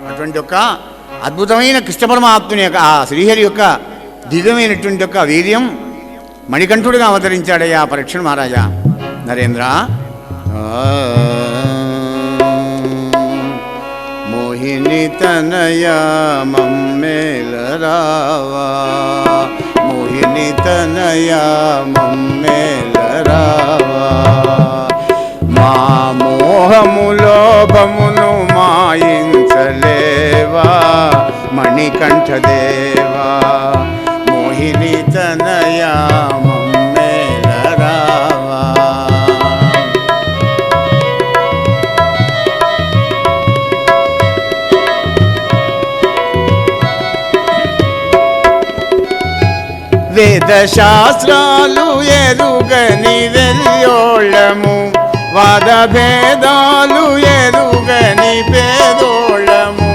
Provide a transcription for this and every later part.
అటువంటి యొక్క అద్భుతమైన కృష్ణ పరమాత్ముని యొక్క ఆ శ్రీహరి యొక్క దివ్యమైనటువంటి యొక్క వీర్యం మణికంఠుడిగా అవతరించాడయ్యా పరీక్షణ్ మహారాజా. నరేంద్ర మోహిని తనయా మమ్మేలరావా, మోహిని తనయా మమ్మేలరావా, మా మోహములోభమును మాయించలేవా మణికంఠదేవా, మోహిని తనయా మమ్మేలరావా. వేదశాస్త్రాలు ఎరుగని వెల్యోళము, వాదభేదాలు ఎరుగని పేదోళము,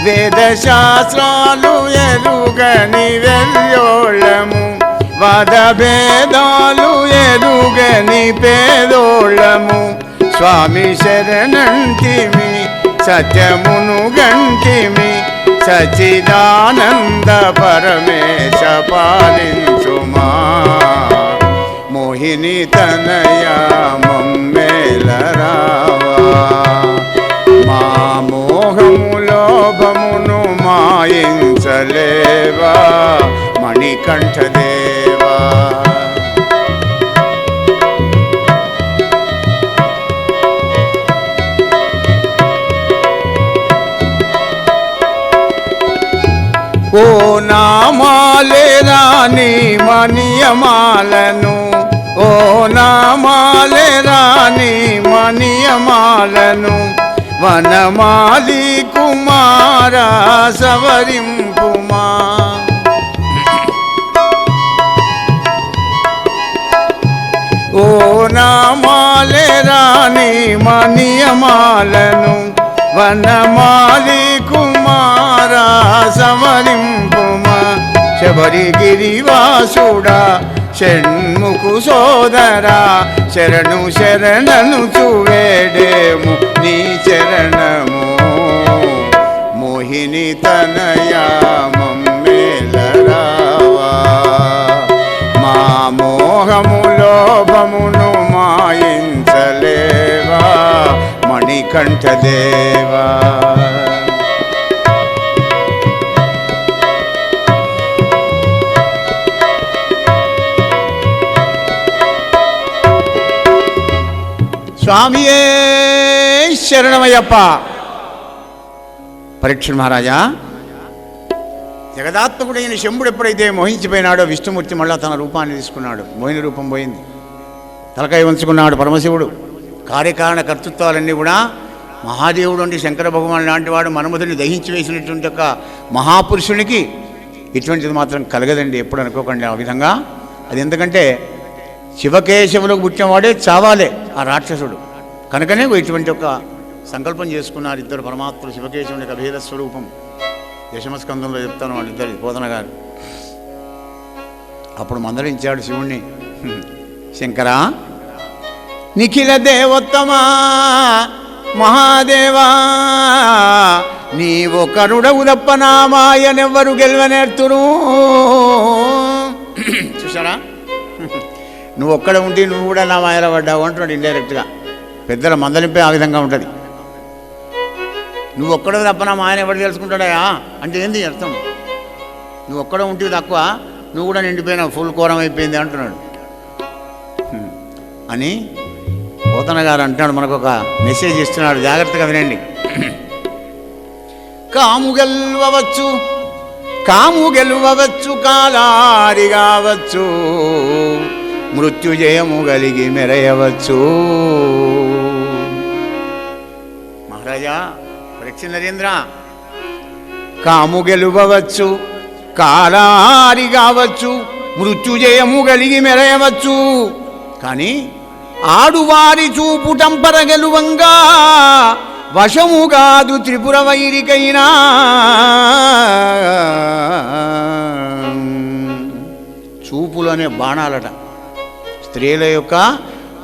వేదశాస్త్రాలు ఎరుగని వెల్యోళము, వాదభేదాలు ఎరుగని పేదోళము, స్వామి శరణంటిమి సత్యమును గంటిమి, సచిదానంద పరమేశ పాలించుమా, మోహిని తనయా మమ్మేలరావా, మా మోహములోభమును మాయించలేవా మణికంఠదేవా. ఓ నామాలే రాని మనియమాలను, ఓ నామాలే రాని మనియమాలను, వనమాలి కుమారా సవరింపుమా, ఓ నామాలే రాని మనియమాలను, వనమాలి కుమారా సవరింపుమా, శబరిగిరివాసుడా షణ్ముఖు సోదరా, శరణు శరణను చువేడేము నీ చరణము, మోహిని తనయా మమ్మేలరావా, మా మోహములోభమును మాయించలేవా మణికంఠదేవా. స్వామియే శరణమయ్యప్ప. పరీక్షణ్ మహారాజా, జగదాత్మకుడైన శంభుడు ఎప్పుడైతే మోహించిపోయినాడో విష్ణుమూర్తి మళ్ళా తన రూపాన్ని తీసుకున్నాడు. మోహిని రూపం పోయింది, తలకాయ వంచుకున్నాడు పరమశివుడు. కార్యకారణ కర్తృత్వాలన్నీ కూడా మహాదేవుడు అంటే శంకర భగవాన్ లాంటి వాడు మన్మధుడిని దహించి వేసినటువంటి ఒక మహాపురుషునికి ఇటువంటిది మాత్రం కలగదండి, ఎప్పుడు అనుకోకండి ఆ విధంగా. అది ఎందుకంటే శివకేశవులకు పుట్టినవాడే చావాలే ఆ రాక్షసుడు. కనుకనే ఇటువంటి ఒక సంకల్పం చేసుకున్నారు ఇద్దరు పరమాత్ములు, శివకేశవుని యొక్క అభేద స్వరూపం. దశమస్కందంలో చెప్తాను వాళ్ళిద్దరు బోధన గారు. అప్పుడు మందలించాడు శివుణ్ణి, శంకరా నిఖిల దేవోత్తమా మహాదేవా, నీవు కరుడవు తప్ప నా మాయనెవ్వరు గెలవనేర్తురు. చూసారా, నువ్వు ఒక్కడ ఉండి నువ్వు కూడా నా మాయలో పడ్డావు అంటున్నాడు ఇండైరెక్ట్గా. పెద్దల మందలింపే ఆ విధంగా ఉంటుంది. నువ్వు ఒక్కడో తప్ప నా మాయన ఎవరు తెలుసుకుంటాడా అంటే ఏంది అర్థం? నువ్వు ఒక్కడ ఉంటే తక్కువ, నువ్వు కూడా నిండిపోయినావు, ఫుల్ కోరం అయిపోయింది అంటున్నాడు అని పోతన గారు అంటున్నాడు. మనకు ఒక మెసేజ్ ఇస్తున్నాడు, జాగ్రత్తగా వినండి. కాము గెలవచ్చు, కాము గెలవచ్చు, కాలారి కావచ్చు, మృత్యుజయము కలిగి మెరయవచ్చు. మహారాజా పరీక్షణ్ నరేంద్ర, కాము గెలువవచ్చు, కాలారి కావచ్చు, మృత్యుజయము కలిగి మెరయవచ్చు, కానీ ఆడువారి చూపుటంపర గెలువంగా వశము కాదు త్రిపుర వైరికైనా. చూపులు అనే బాణాలట, స్త్రీల యొక్క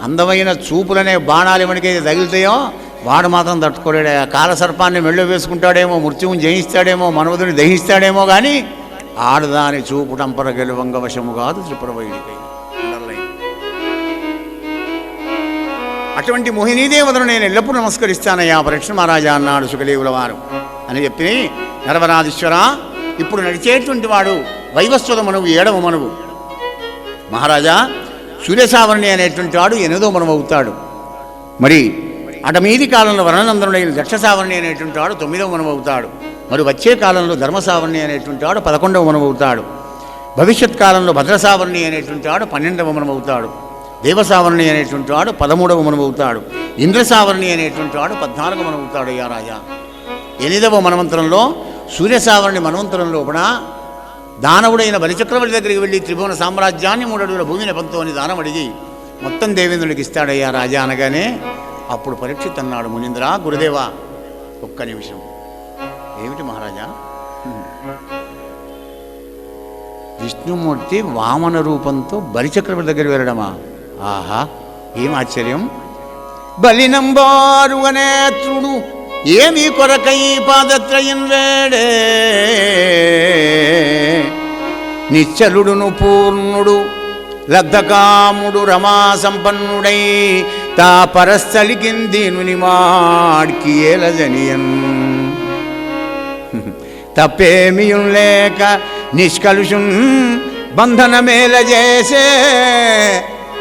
అందమైన చూపులనే బాణాలు ఎవరికైతే తగులుతాయో వాడు మాత్రం తట్టుకోలేడు. కాలసర్పాన్ని మెళ్ళో వేసుకుంటాడేమో, మృత్యువుని జయిస్తాడేమో, మనవదుని దహిస్తాడేమో, కానీ ఆడదాని చూపు టంపర గెలువంగ వశము కాదు త్రిపురవైడికై. అటువంటి మోహినీదేవతను నేను ఎల్లప్పుడూ నమస్కరిస్తానయ్యా పరీక్ష మహారాజా అన్నాడు సుఖదేవుల వారు. అని చెప్పి నరవరాజేశ్వర, ఇప్పుడు నడిచేటువంటి వాడు వైవస్వత మనువు, 7వ మనువు. మహారాజా, సూర్యసావరణి అనేటువంటి వాడు 8వ మనువు అవుతాడు. మరి అటమీది కాలంలో వర్ణనందనుడైన దక్షసావరణి అనేటువంటి వాడు 9వ మనువు అవుతాడు. మరి వచ్చే కాలంలో ధర్మసావరణి అనేటువంటి వాడు 11వ మనువు అవుతాడు. భవిష్యత్ కాలంలో భద్రసావరణి అనేటువంటి వాడు 12వ మనువు అవుతాడు. దేవసావరణి అనేటువంటి వాడు 13వ మనువు అవుతాడు. ఇంద్రసావరణి అనేటువంటి వాడు 14వ మనువు అవుతాడు. అయ్యా రాజా, 8వ మన్వంతరంలో సూర్యసావరణి మన్వంతరంలో కూడా దానవుడైన బలిచక్రవర్తి దగ్గరికి వెళ్ళి త్రిభువన సామ్రాజ్యాన్ని 3 అడుగుల భూమిని పంతో అని దానం అడిగి మొత్తం దేవేంద్రుడికి ఇస్తాడయ్యా రాజా అనగానే అప్పుడు పరీక్షిత్ అన్నాడు, మునీంద్ర గురుదేవా, ఒక్క నిమిషం. ఏమిటి మహారాజా? విష్ణుమూర్తి వామన రూపంతో బలిచక్రవర్తి దగ్గర వెళ్ళడమా? ఆహా, ఏం ఆశ్చర్యం! బలినంబారు అనేత్రుడు ఏమి కొరకై పాదత్రయం వేడే, నిశ్చలుడును పూర్ణుడు లబ్ధకాముడు రమా సంపన్నుడై తా పరస్థలికిందీనుని మాడ్కి ఏలజనియన్. తప్పేమియుం లేక నిష్కలుషుం బంధనమేల చేసే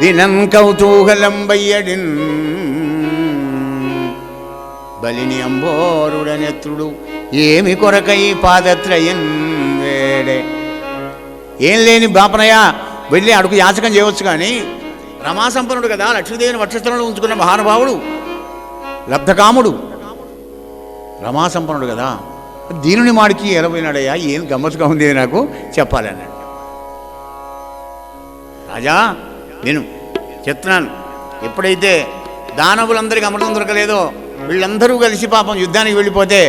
దినం కౌతూహలం బయ్యడిన్. బలిని అంబోరుడనెత్రుడు ఏమి కొరకై పాదత్రయం వేడే. ఏం లేని బాపనయ్య వెళ్ళి అడుగు యాచకం చేయవచ్చు, కానీ రమాసంపన్నుడు కదా, లక్ష్మీదేవిని వక్షస్థలంలో ఉంచుకున్న మహానుభావుడు, లబ్ధకాముడు, రమాసంపన్నుడు కదా, దీనుని మాడికి ఎలబోయినాడయ్యా. ఏం గమ్మత్తుగా ఉంది నాకు చెప్పాలన్నాడు. రాజా నేను చెప్తున్నాను, ఎప్పుడైతే దానవులందరికీ అమృతం దొరకలేదో వీళ్ళందరూ కలిసి పాపం యుద్ధానికి వెళ్ళిపోతే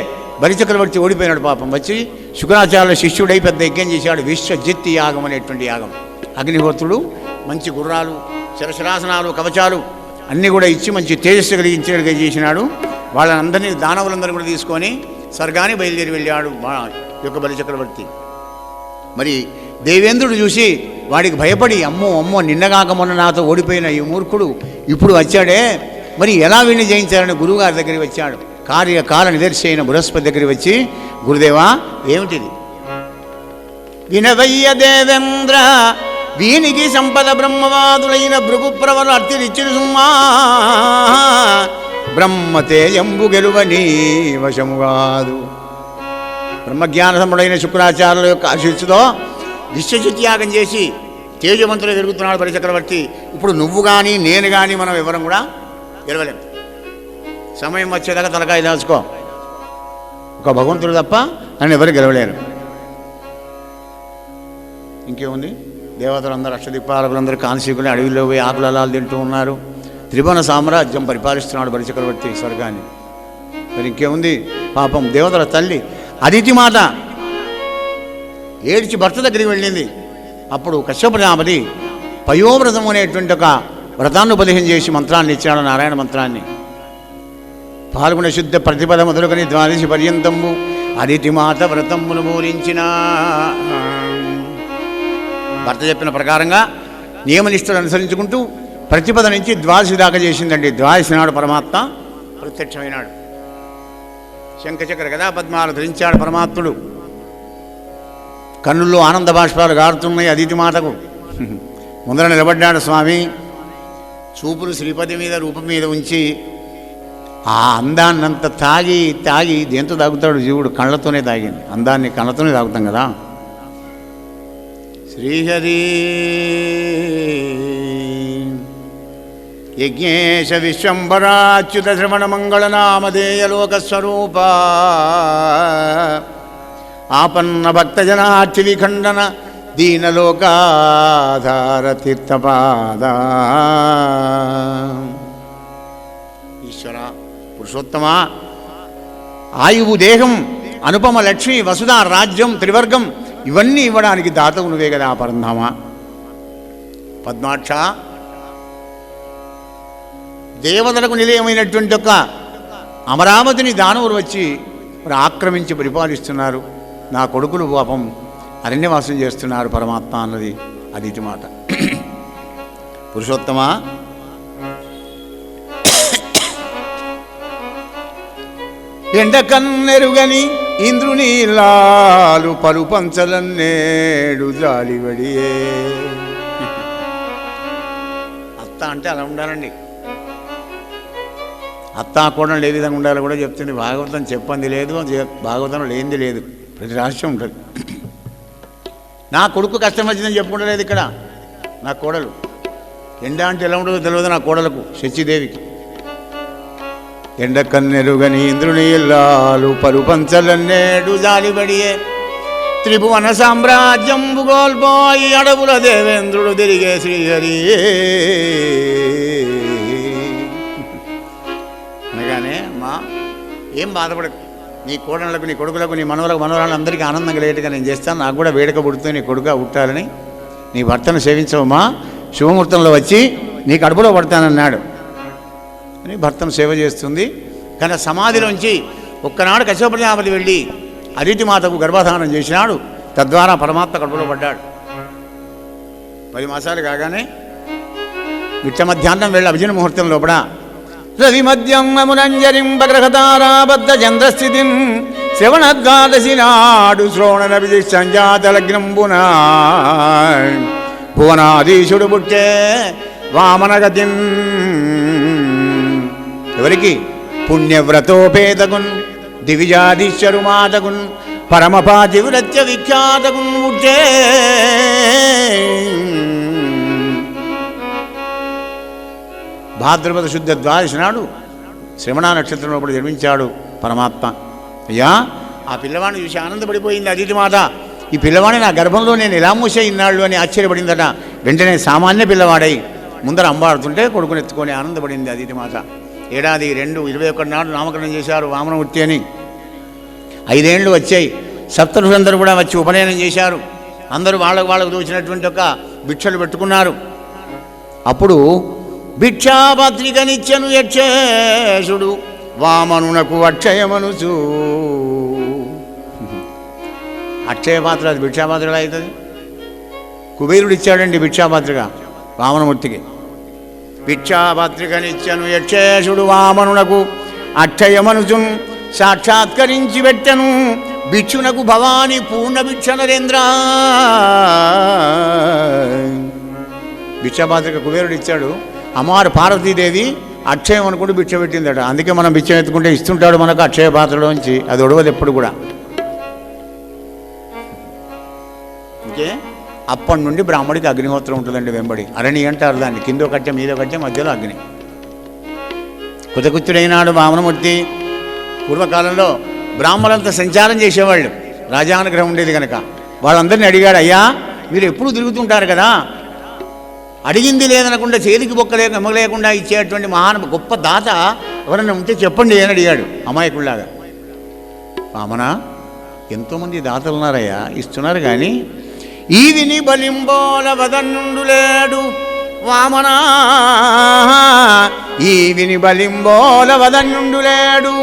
బలిచక్రవర్తి ఓడిపోయినాడు. పాపం వచ్చి శుక్రాచార్యుల శిష్యుడై పెద్ద యజ్ఞం చేశాడు, విశ్వజిత్తి యాగం అనేటువంటి యాగం. అగ్నిహోత్రుడు మంచి గుర్రాలు, శిరశరాసనాలు, కవచాలు అన్నీ కూడా ఇచ్చి మంచి తేజస్సు కలిగించేట్టుగా చేసినాడు. వాళ్ళందరినీ దానవులందరూ కూడా తీసుకొని స్వర్గానికి బయలుదేరి వెళ్ళాడు యొక్క బలిచక్రవర్తి. మరి దేవేంద్రుడు చూసి వాడికి భయపడి, అమ్మో అమ్మో, నిన్నగాక మొన్న నాతో ఓడిపోయిన ఈ మూర్ఖుడు ఇప్పుడు వచ్చాడే, మరి ఎలా వీడిని జయించాలని గురువుగారి దగ్గరికి వచ్చాడు. కార్యకాల నిదర్శి అయిన బృహస్పతి దగ్గరికి వచ్చి, గురుదేవా ఏమిటిది? వినవయ్య దేవేంద్ర, వీనికి సంపద బ్రహ్మవాదులైన భృగుప్రవరు అర్తిరిచ్చిరు సుమ్మా, బ్రహ్మతేజంబు గెలువని వశముగాదు. బ్రహ్మజ్ఞాన సముడైన శుక్రాచార్యుల యొక్క ఆశీస్సుతో విశ్వజిత్యాగం చేసి తేజవంతులు పెరుగుతున్నాడు బలిచక్రవర్తి. ఇప్పుడు నువ్వు కానీ నేను కానీ మనం ఎవరం కూడా గెలవలేం. సమయం వచ్చేదాకా తలకాయ దాచుకో, ఒక భగవంతుడు తప్ప నన్ను ఎవరు గెలవలేరు. ఇంకేముంది, దేవతలందరూ అష్టదిక్పాలకులందరూ కాంశీకులు అడవిలో పోయి ఆకులలాలు తింటూ ఉన్నారు. త్రిభువన సామ్రాజ్యం పరిపాలిస్తున్నాడు బలిచక్రవర్తి స్వర్గాన్ని. మరి ఇంకేముంది, పాపం దేవతల తల్లి అదితి మాత ఏడ్చి భర్త దగ్గరికి వెళ్ళింది. అప్పుడు కశ్యపనామది పయోవ్రతం అనేటువంటి ఒక వ్రతాన్ని ఉపదేశం చేసి మంత్రాన్ని ఇచ్చాడు, నారాయణ మంత్రాన్ని. పాల్గొన శుద్ధ ప్రతిపద మొదలుకొని ద్వాదశి పర్యంతంబు అదితి మాత వ్రతమును బోధించిన. భర్త చెప్పిన ప్రకారంగా నియమనిష్టలు అనుసరించుకుంటూ ప్రతిపద నుంచి ద్వాదశి దాకా చేసిందండి. ద్వాదశి నాడు పరమాత్మ ప్రత్యక్షమైనాడు. శంఖచక్ర గదా పద్మాలు ధరించాడు పరమాత్ముడు. కన్నుల్లో ఆనంద బాష్పాలు గారుతున్నాయి అదితి మాతకు. ముందర నిలబడ్డాడు స్వామి. చూపులు శ్రీపతి మీద రూపం మీద ఉంచి ఆ అందాన్నంత తాగి తాగి దేంతో తాగుతాడు జీవుడు? కళ్ళతోనే తాగింది. అందాన్ని కళ్ళతోనే తాగుతాం కదా. శ్రీహరి యజ్ఞేశ విశ్వంబరాచ్యుత శ్రవణ మంగళనామధేయలోకస్వరూప ఆపన్న భక్తజనార్చి విఖండన దీనలోకాధార తీర్థపాద. ఈశ్వర పురుషోత్తమ, ఆయువు దేహం, అనుపమ లక్ష్మి, వసుధ రాజ్యం, త్రివర్గం ఇవన్నీ ఇవ్వడానికి దాతవు నువ్వే కదా పరంధామ. పద్మాక్ష దేవతలకు నిలయమైనటువంటి ఒక అమరావతిని దానవులు వచ్చి మరి ఆక్రమించి పరిపాలిస్తున్నారు. నా కొడుకులు పాపం అరణ్యవాసం చేస్తున్నారు పరమాత్మ అన్నది అది ఇటు మాట. పురుషోత్తమ, ఎండ కన్నెరుగని ఇంద్రుని లాలు పరుపంచలన్నేడు జాలివడియే. అత్త అంటే అలా ఉండాలండి. అత్తా కోడలు ఏ విధంగా ఉండాలో కూడా చెప్తుంది భాగవతం. చెప్పంది లేదు, భాగవతంలో లేనిది లేదు, ప్రతి రహస్యం ఉంటుంది. నా కొడుకు కష్టం వచ్చిందని చెప్పుకుంటలేదు ఇక్కడ. నా కోడలు ఎండ అంటే ఎలా ఉంటుందో తెలియదు నా కోడలకు, శచిదేవికి. ఎండ కన్నెరుగని ఇంద్రుని ఇల్లాలు పరుపంచలన్నేడు జాలిబడియే. త్రిభువన సామ్రాజ్యం భూగోల్పోయి అడవుల దేవేంద్రుడు తిరిగే శ్రీహరియే. అనగానే అమ్మా ఏం బాధపడకు, నీ కోడళ్ళకు, నీ కొడుకులకు, నీ మనవలకు, మనవరాళ్ళు అందరికీ ఆనందం కలిగేట్టుగా నేను చేస్తాను. నాకు కూడా వేడుక పుడుతుంది నీ కొడుకుగా పుట్టాలని. నీ భర్తను సేవించవమ్మా, శుభముహూర్తంలో వచ్చి నీ కడుపులో పడతానన్నాడు అని భర్తను సేవ చేస్తుంది. కానీ సమాధిలోంచి ఒక్కనాడు కశ్యప ప్రజాపతి వెళ్ళి అదితి మాతకు గర్భధానం చేసినాడు. తద్వారా పరమాత్మ కడుపులో పడ్డాడు. 10 మాసాలు కాగానే మిట్ట మధ్యాహ్నం వెళ్ళి అభిజన ముహూర్తం లోపల రవి మధ్యం అమునంజరింపగ్రహతారాబద్ధ చంద్రస్థితిం శ్రవణద్వాదశి నాడు శ్రోణ విధి సంజాత లగ్నంబునా భువనాధీశుడు పుట్టే వామనగతిన్. ఎవరికి? పుణ్యవ్రతోపేతగున్ దివిజాధీశ్వరు మాతగున్ పరమపాతివ్రత్య విఖ్యాతగున్ పుట్టే. భాద్రపద శుద్ధ ద్వాదశి నాడు శ్రవణ నక్షత్రంలో కూడా జన్మించాడు పరమాత్మ. అయ్యా, ఆ పిల్లవాడిని చూసి ఆనందపడిపోయింది అదితి మాత. ఈ పిల్లవాడిని నా గర్భంలో నేను ఎలా మూసే ఇన్నాళ్ళు అని ఆశ్చర్యపడిందట. వెంటనే సామాన్య పిల్లవాడై ముందర అంబాడుతుంటే కొడుకుని ఎత్తుకొని ఆనందపడింది అదితి మాత. ఏడాది 21 నాడు నామకరణం చేశారు వామనమూర్తి అని. 5 ఏళ్ళు వచ్చాయి. సప్తఋషులందరూ కూడా వచ్చి ఉపనయనం చేశారు. అందరూ వాళ్ళకు దోచినటువంటి ఒక భిక్షలు పెట్టుకున్నారు. అప్పుడు భిక్షాపత్రికనిచ్చెను యక్షేషుడు వామనునకు అక్షయమనుచు. అక్షయపాత్ర, అది భిక్షాపాత్రగా అవుతుంది. కుబేరుడు ఇచ్చాడండి భిక్షాపాత్రిక వామనమూర్తికి. భిక్షాపాత్రికనిచ్చెను యక్షేషుడు వామనునకు అక్షయమనుచున్ సాక్షాత్కరించి పెట్టెను భిక్షునకు భవాని పూర్ణ భిక్ష నరేంద్ర. భిక్షాపాత్రిక కుబేరుడు ఇచ్చాడు. అమ్మవారు పార్వతీదేవి అక్షయం అనుకుంటూ భిక్ష పెట్టిందట. అందుకే మనం భిక్ష ఎత్తుకుంటే ఇస్తుంటాడు మనకు అక్షయ పాత్రలోంచి. అది ఒడవదు ఎప్పుడు కూడా. ఇంకే అప్పటి నుండి బ్రాహ్మడికి అగ్నిహోత్రం ఉంటుందండి వెంబడి. అరణి అంటారు దాన్ని. కిందో కట్టె మీదో కట్టె మధ్యలో అగ్ని. కుతకుత్తుడైనాడు వామనమూర్తి. పూర్వకాలంలో బ్రాహ్మణులంతా సంచారం చేసేవాళ్ళు. రాజానుగ్రహం ఉండేది కనుక వాళ్ళందరినీ అడిగాడు, అయ్యా మీరు ఎప్పుడు తిరుగుతుంటారు కదా, అడిగింది లేదనకుండా చేతికి ఎమ్మలేకుండా ఇచ్చేటువంటి గొప్ప దాత ఎవరైనా ఉంటే చెప్పండి అని అడిగాడు అమాయకుల్లాగా. వామన, ఎంతోమంది దాతలు ఉన్నారయ్యా, ఇస్తున్నారు, కానీ ఈ విని బలింబోల వదన్నుండు లేడు వామన, ఈ విని బలింబోల వదన్నుండు లేడు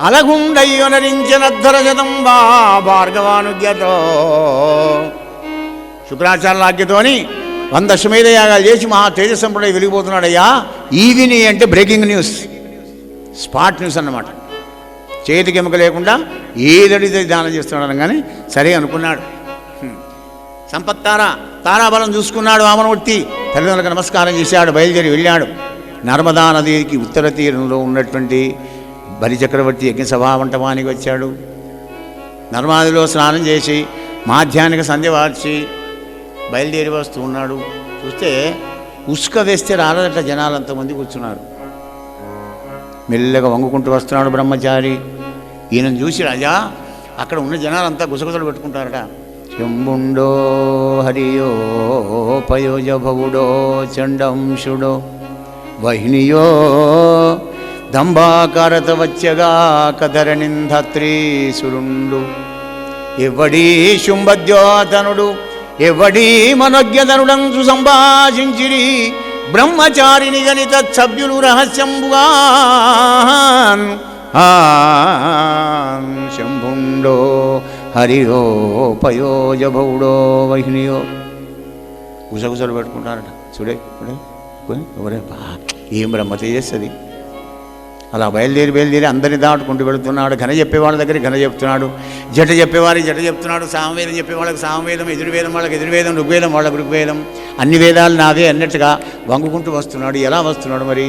అలగుండయ్యొనరించినద్ధర శతంబా భార్గవానుజ్ఞతో. శుక్రాచార్యుల ఆజ్ఞతోని 100 అశ్వమేధ యాగాలు చేసి మహా తేజస్సంపుడై వెలిగిపోతున్నాడయ్యా. ఈవిని అంటే బ్రేకింగ్ న్యూస్, స్పాట్ న్యూస్ అన్నమాట. చేతికి ఎముక లేకుండా ఏదడితే దానం చేస్తున్నాడు అనగానే సరే అనుకున్నాడు. తారాబలం చూసుకున్నాడు వామనమూర్తి. తల్లిదండ్రులకు నమస్కారం చేశాడు. బయలుదేరి వెళ్ళాడు. నర్మదా నదికి ఉత్తర తీరంలో ఉన్నటువంటి బలిచక్రవర్తి యజ్ఞ సభామంటపానికి వచ్చాడు. నర్మదాలో స్నానం చేసి మాధ్యాహ్నిక సంధ్య వార్చి బయలుదేరి వస్తూ ఉన్నాడు. చూస్తే ఉసుక వేస్తే రాలదట, జనాలు అంతమంది కూర్చున్నారు. మెల్లగా వంగుకుంటూ వస్తున్నాడు బ్రహ్మచారి. ఈయనను చూసి రాజా అక్కడ ఉన్న జనాలంతా గుసగుసలు పెట్టుకుంటారట. శంభుండో హరియో పయోజ భవుడో చండంశుడో వహినియో దంబాకరత వచ్చగా కధరణింధత్రీసురుండు ఎవడీ శుంభద్యోతనుడు ఎవడీ మనోజ్ఞతనుడంచు సంభాషించిరి బ్రహ్మచారిని గణిత సభ్యులు రహస్యంబుగా శంభుండో హరిహో పయోజభౌడో వహినియో గుసగుసలు పెట్టుకుంటారట. చూడే ఎవరే ఏం బ్రహ్మ తేజస్సది. అలా బయలుదేరి అందరిని దాటుకుంటూ వెళుతున్నాడు. ఘన చెప్పేవాళ్ళ దగ్గర ఘన చెప్తున్నాడు, జట చెప్పేవారికి జట చెప్తున్నాడు, సామవేదం చెప్పేవాళ్ళకి సామవేదం, ఎదుర్వేదం వాళ్ళకి ఎదుర్వేదం, ఋగ్వేదం వాళ్ళకి ఋగ్వేదం, అన్ని వేదాలు నావే అన్నట్టుగా వంగుకుంటూ వస్తున్నాడు. ఎలా వస్తున్నాడు మరి?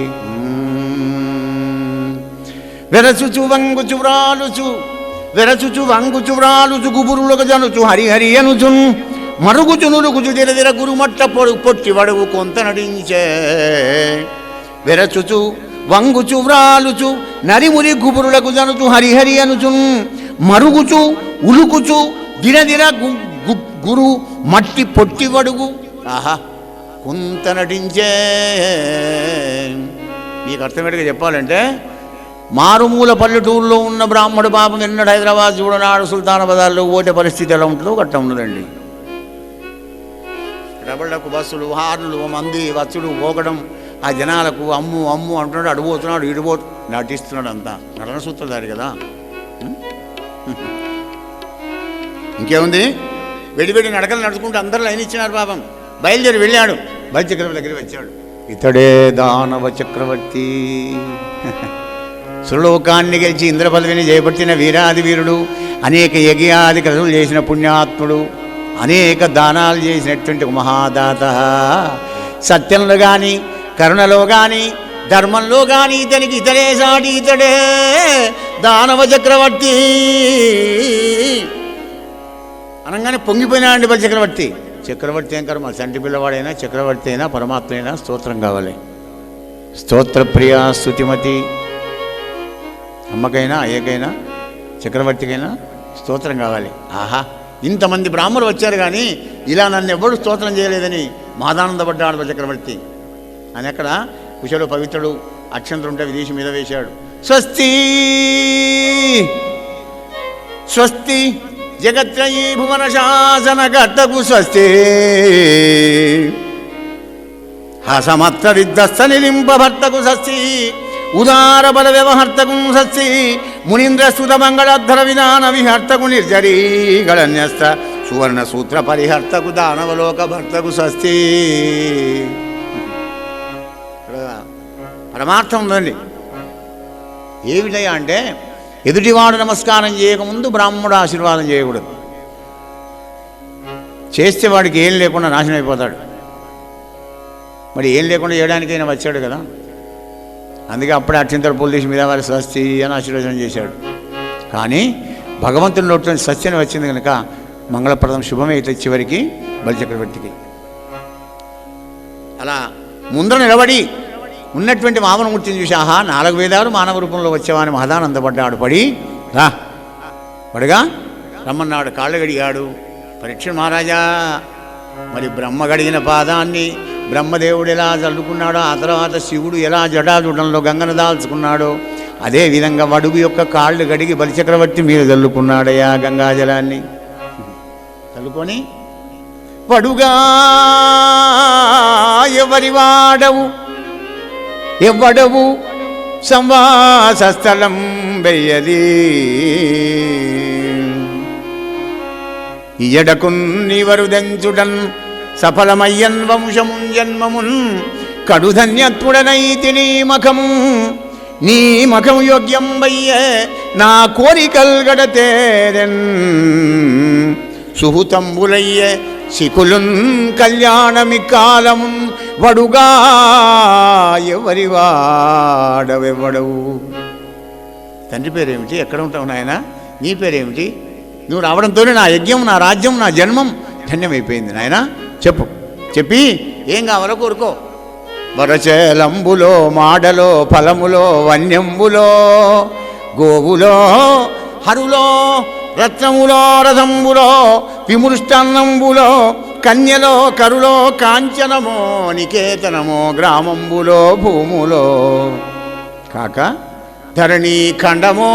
వెరచుచు వంగుచు వ్రాలుచు వెరచుచు వంగుచు వ్రాలుచు గుబురులకు జనుచు హరిహరి అనుచు మరుగుచు నురుగుచు దిరదిర గురుమట్ట పొట్టి వడుగు కొంత నడించే. వెరచుచు వంగుచు వ్రాలుచు నరిమురి గుబురులకు జనుచు హరిహరి అనుచు మరుగుచు ఉలుకుచు దిరదిర గురు మట్టి పొట్టి వడుగు ఆహా కొంత నటించే. మీకు అర్థమేటగా చెప్పాలంటే, మారుమూల పల్లెటూరులో ఉన్న బ్రాహ్మడు బాబు నిన్నడు హైదరాబాద్ చూడనాడు సుల్తానాబాద్లో పోతే పరిస్థితి ఎలా ఉంటుందో గట్ట ఉన్నదండి. డబుళ్లకు బస్సులు, హార్నులు, మంది వచ్చుడు పోకడం, ఆ జనాలకు అమ్ము అమ్ము అంటున్నాడు, అడుగుతున్నాడు, నటిస్తున్నాడు. అంతా నటన సూత్రధారి కదా. ఇంకేముంది, వెడివెడి నడకలు నడుచుకుంటూ అందరూ లైన్ ఇచ్చినారు. పాపం బయలుదేరి వెళ్ళాడు. బలిచక్రవర్తి దగ్గరికి వచ్చాడు. ఇతడే దానవ చక్రవర్తి, సురలోకాన్ని గెలిచి ఇంద్ర పదవిని చేపట్టిన వీరాది వీరుడు, అనేక యజ్ఞాది కథలు చేసిన పుణ్యాత్ముడు, అనేక దానాలు చేసినటువంటి ఒక మహాదాత. సత్యంలో కానీ, కరుణలో కానీ, ధర్మంలో కానీ ఇతనికి ఇతడే సాటి, ఇతడే దానవ చక్రవర్తి అనగానే పొంగిపోయినాడండి బలి చక్రవర్తి. చక్రవర్తి ఏం కర్మ, సంటి పిల్లవాడైనా చక్రవర్తి అయినా పరమాత్మ అయినా స్తోత్రం కావాలి. స్తోత్రప్రియ స్తుతిమతి, అమ్మకైనా అయ్యకైనా చక్రవర్తికైనా స్తోత్రం కావాలి. ఆహా, ఇంతమంది బ్రాహ్మణులు వచ్చారు కానీ ఇలా నన్ను ఎవడు స్తోత్రం చేయలేదని మహదానందపడ్డాడు చక్రవర్తి. అని అక్కడ కుశలు పవిత్రుడు అక్షంతరుంటే విదేశీ మీద వేశాడు. స్వస్తి స్వస్తి జగత్రయీ భువన శాసనకర్తకు స్వస్తి, హసమత్ర విధ్వస్త నిలింపభర్తకు స్వస్తి, ఉదార బల వ్యవహర్తకు స్వస్తి, మునీంద్ర సుత మంగళాధర విధాన విహర్తకు నిర్జరీ గళన్యస్త సువర్ణ సూత్ర పరిహర్తకు దానవలోక భర్తకు స్వస్తి. పరమార్థం ఉందండి. ఏమిటయ్యా అంటే, ఎదుటివాడు నమస్కారం చేయకముందు బ్రాహ్మణుడు ఆశీర్వాదం చేయకూడదు. చేస్తే వాడికి ఏం లేకుండా నాశనం అయిపోతాడు. మరి ఏం లేకుండా చేయడానికైనా వచ్చాడు కదా. అందుకే అప్పుడే అత్యంత పోలీసు మీద వారి స్వస్తి అని ఆశీర్వచనం చేశాడు. కానీ భగవంతునిలో స్వస్తి వచ్చింది కనుక మంగళప్రదం శుభమే అయితే చివరికి బలిచక్రవర్తికి. అలా ముందర నిలబడి ఉన్నటువంటి వామనమూర్తిని చూసి, ఆహా 4 వేదాలు మానవ రూపంలో వచ్చేవాని మహదానందపడ్డాడు. పడి రా పడగా రమ్మన్నాడు. కాళ్ళు గడిగాడు. పరీక్ష మహారాజా, మరి బ్రహ్మ గడిగిన పాదాన్ని బ్రహ్మదేవుడు ఎలా చల్లుకున్నాడో, ఆ తర్వాత శివుడు ఎలా జటాజుటంలో గంగను దాల్చుకున్నాడో, అదేవిధంగా వడుగు యొక్క కాళ్ళు గడిగి బలిచక్రవర్తి మీద చల్లుకున్నాడయ్యా గంగాజలాన్ని. చల్లుకొని, వడుగా ఎవరి వాడవు ఎవ్వడవు సంవాసస్థలం వెయ్యది, ఇయడకున్నివరుదెంచుటన్ సఫలమయ్యన్ వంశమున్ జన్మమున్ కడుధన్యత్వుడనైతి నీ మఖము, నీ మఖము యోగ్యం వయ్యే నా కోరికల్ గడతేరెన్, సుహుతంబులయ్యే శిఖులున్ కళ్యాణమి కాలమున్ వడుగా ఎవరి వాడవెవ్వడవు. తండ్రి పేరేమిటి, ఎక్కడ ఉంటావు నాయన, నీ పేరేమిటి, నువ్వు రావడంతోనే నా యజ్ఞం, నా రాజ్యం, నా జన్మం ధన్యమైపోయింది నాయన, చెప్పు. చెప్పి ఏం కావాలో కోరుకో. వరచేలంబులో మాడలో ఫలములో వన్యంబులో గోవులో హరులో రత్నములో రథంబులో విమృష్టన్నంబులో కన్యలో కరులో కాంచనమో నికేతనమో గ్రామంబులో భూములో కాక ధరణీ ఖండమో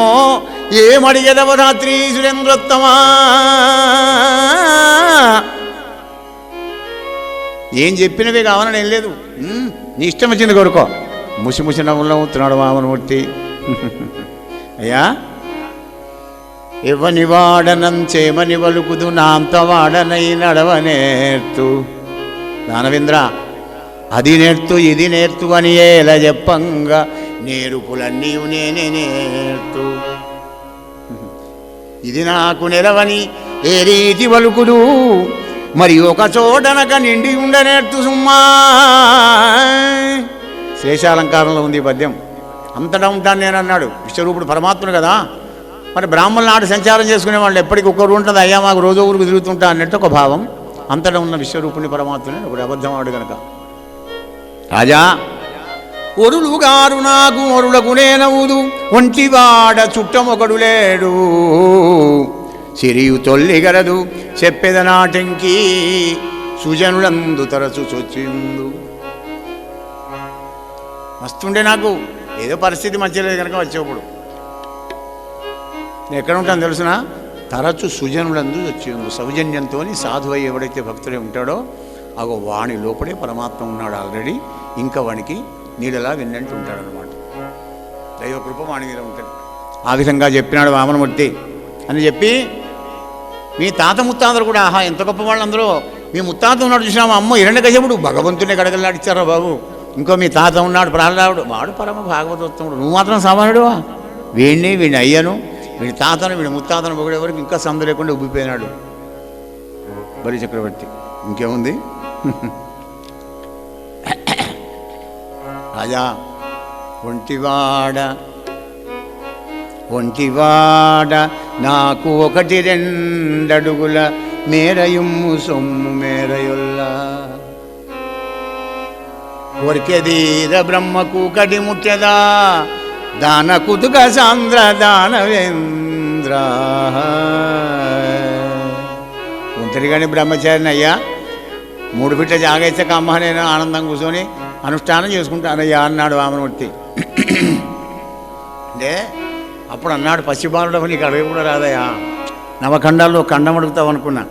ఏమడిగెదవధాత్రీ సురేంద్రోత్తమా. ఏం చెప్పినవే కావాలని ఏం లేదు. నీ ఇష్టం వచ్చింది కోరుకో. ముసి ముసి నవ్వులు నవ్వుతున్నాడు వామనమూర్తి. అయ్యా, ఎవని వాడనం చేమని వలుకుదు నాంత వాడనై నడవనేర్తు. దానవేంద్ర, అది నేర్తు ఇది నేర్తు అని ఎలా చెప్పంగా నేర్పులన్నీ నేనే నేర్తు. ఇది నాకు నెలవని ఏ రీతి వలుకుడు మరి ఒక చోటనక నిండి ఉండనేర్తు సుమ్మా. శేషాలంకారంలో ఉంది ఈ పద్యం. అంతటా ఉంటాను నేను అన్నాడు. విశ్వరూపుడు పరమాత్ముడు కదా. మరి బ్రాహ్మణుల నాడు సంచారం చేసుకునే వాళ్ళు ఎప్పటికి ఒక్కరు ఉంటుంది. అయ్యా మాకు రోజు ఊరికి తిరుగుతుంటా అన్నట్టు ఒక భావం. అంతటా ఉన్న విశ్వరూపుని పరమాత్ముని ఒకటి అబద్ధం ఆడు కనుక. రాజా, ఒరులు గారు నాకు ఒరులకు నేనవుదు ఒంటివాడ చుట్టమొకడు లేడు సిరియు తొల్లిగలదు చెప్పెదనాటంకి సుజనులందు తరచు చొచ్చిందు. మస్తుండే నాకు ఏదో పరిస్థితి మంచిలేదు కనుక వచ్చేప్పుడు. నేను ఎక్కడ ఉంటాను తెలుసునా? తరచు సుజనులందు వచ్చింది. సౌజన్యంతో సాధువై ఎవడైతే భక్తుడే ఉంటాడో అగో వాణి లోపడే పరమాత్మ ఉన్నాడు ఆల్రెడీ. ఇంకా వానికి నీడలా విన్నట్టు ఉంటాడనమాట. దైవ కృప వాణి మీద ఉంటుంది. ఆ విధంగా చెప్పినాడు వామనమూర్తి అని చెప్పి, మీ తాత ముత్తాతలు కూడా ఆహా ఎంత గొప్ప వాళ్ళు అందరూ. మీ ముత్తాత ఉన్నాడు చూసినామా, అమ్మ హిరణ్యకశిపుడు భగవంతునే గడగలాడిచ్చారా బాబు. ఇంకో మీ తాత ఉన్నాడు ప్రహ్లాదుడు, వాడు పరమ భాగవతోత్తముడు. నువ్వు మాత్రం సామాన్యుడువా? వీడిని అయ్యను, వీడి తాతను వీడి ముత్తాతను పొగిడేవరకు ఇంకా సందు లేకుండా ఉబ్బిపోయినాడు బలి చక్రవర్తి. ఇంకేముంది? రాజా, ఒంటివాడ నాకు 1-2 అడుగుల మేరయుమ్ము సొమ్ము మేరయుల్లా కోరికెదీర బ్రహ్మకు కడి ముట్టెదా దాన కుతుక సాంద్ర దానవేంద్ర. ఒంటరిగాని బ్రహ్మచారిని అయ్యా, 3 ఫీట్ల జాగేచ్చాక అమ్మ నేను ఆనందం కూర్చొని అనుష్ఠానం చేసుకుంటానయ్యా అన్నాడు వామనమూర్తి. అంటే అప్పుడు అన్నాడు, పసిబాలుడు నీకు అడవి కూడా రాదయ్యా, నవఖండాల్లో ఖండం అడుగుతావు అనుకున్నా,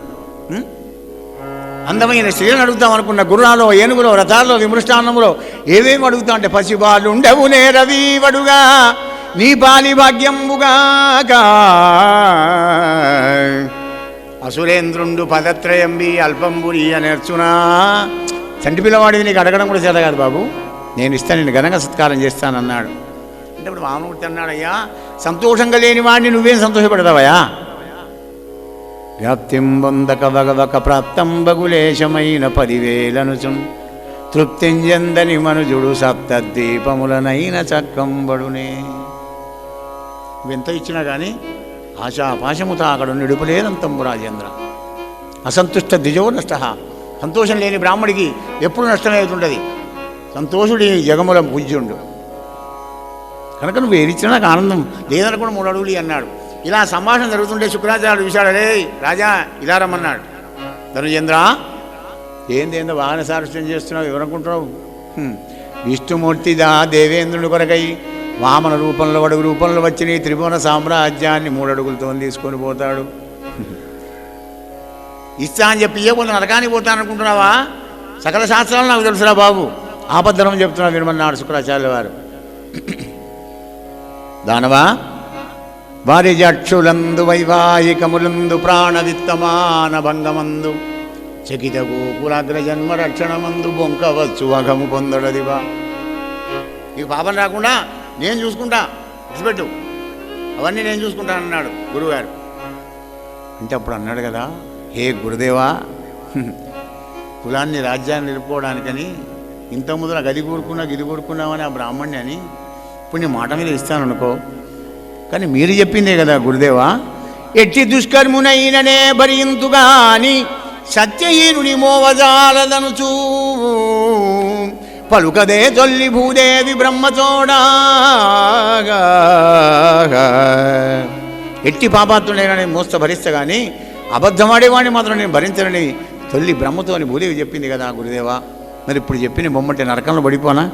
అందమైన స్త్రీలను అడుగుతాం అనుకున్నా, గుర్రాలో ఏనుగులో రథాల్లో విమృష్టాన్నంలో ఏవేమి అడుగుతా అంటే పసిబాలు ఉండవు నేరవీవడుగా నీ పాలి భాగ్యంబుగాగా అసురేంద్రుండు పదత్రయంబి అల్పంబురి అనేర్చునా. చంటి పిల్లవాడివి నీకు అడగడం కూడా చేత కాదు బాబు, నేను ఇస్తాను, నేను ఘనంగా సత్కారం చేస్తానన్నాడు. అంటే ఇప్పుడు వామనమూర్తి అన్నాడయ్యా, సంతోషంగా లేని వాడిని నువ్వేం సంతోషపడతావయ్యా? వ్యాప్తిం బొందక భగవక ప్రాప్తం బగులేశమైన 10,000 తృప్తింజందని మనుజుడు సప్తద్వీపములనైన చక్కంబడునే. ఎంత ఇచ్చినా కానీ ఆశాపాశముత అక్కడ నిడుపులేనంతంబు రాజేంద్ర. అసంతుష్ట ద్విజో నష్ట. సంతోషం లేని బ్రాహ్మడికి ఎప్పుడు నష్టమవుతుంటుంది. సంతోషుడి జగముల పూజ్యుండు కనుక నువ్వు ఏదిచ్చినా నాకు ఆనందం లేదనుకుని 3 అడుగులు అన్నాడు. ఇలా సంభాషణ జరుగుతుంటే శుక్రాచార్యుడు చూశాడు, అరే రాజా ఇలా రమ్మన్నాడు. ధనుజేంద్ర, ఏందేందో వాహన సారస్యం చేస్తున్నావు, ఎవరనుకుంటున్నావు? విష్ణుమూర్తిదా దేవేంద్రుని కొరకై వామన రూపంలో అడుగు రూపంలో వచ్చిన ఈ త్రిభువన సామ్రాజ్యాన్ని 3 అడుగులతో తీసుకొని పోతాడు. ఇస్తా అని చెప్పి కొంత నరకానికి పోతాను అనుకుంటున్నావా? సకల శాస్త్రాలు నాకు తెలుసురా బాబు, ఆపద్ధరం చెప్తున్నా వినమన్నాడు శుక్రాచార్యుల వారు. దానవా, వారి జక్షులందు వైవాహికములందు ప్రాణవిత్తమాన భంగమందు చకిత గోకులాగ్ర జన్మ రక్షణమందు బొంకవచ్చు అఘము పొందడదివా. నీకు పాపం రాకుండా నేను చూసుకుంటా, విడిచిపెట్టు, అవన్నీ నేను చూసుకుంటానన్నాడు గురువుగారు. అంటే అప్పుడు అన్నాడు కదా, హే గురుదేవా, కులాన్ని రాజ్యాన్ని నిలుపుకోవడానికని ఇంత ముందు నాకు అది కోరుకున్నా ఇది కోరుకున్నామని ఆ బ్రాహ్మణ్ణి అని ఇప్పుడు నీ మాట మీద ఇస్తాననుకో, కానీ మీరు చెప్పిందే కదా గురుదేవా, ఎట్టి దుష్కర్మునైననే భరింతుగాని సత్యహీనుని మోవజాలదనుచూ పలుకదే తొల్లి భూదేవి బ్రహ్మచోడాగా. ఎట్టి పాపాత్ముడైనా మోస్త భరిస్తా కానీ అబద్ధమాడేవాడిని మాత్రం నేను భరించనని తొల్లి బ్రహ్మతో అని భూదేవి చెప్పింది కదా గురుదేవా. మరి ఇప్పుడు చెప్పిన బొమ్మంటే నరకంలో పడిపోనా?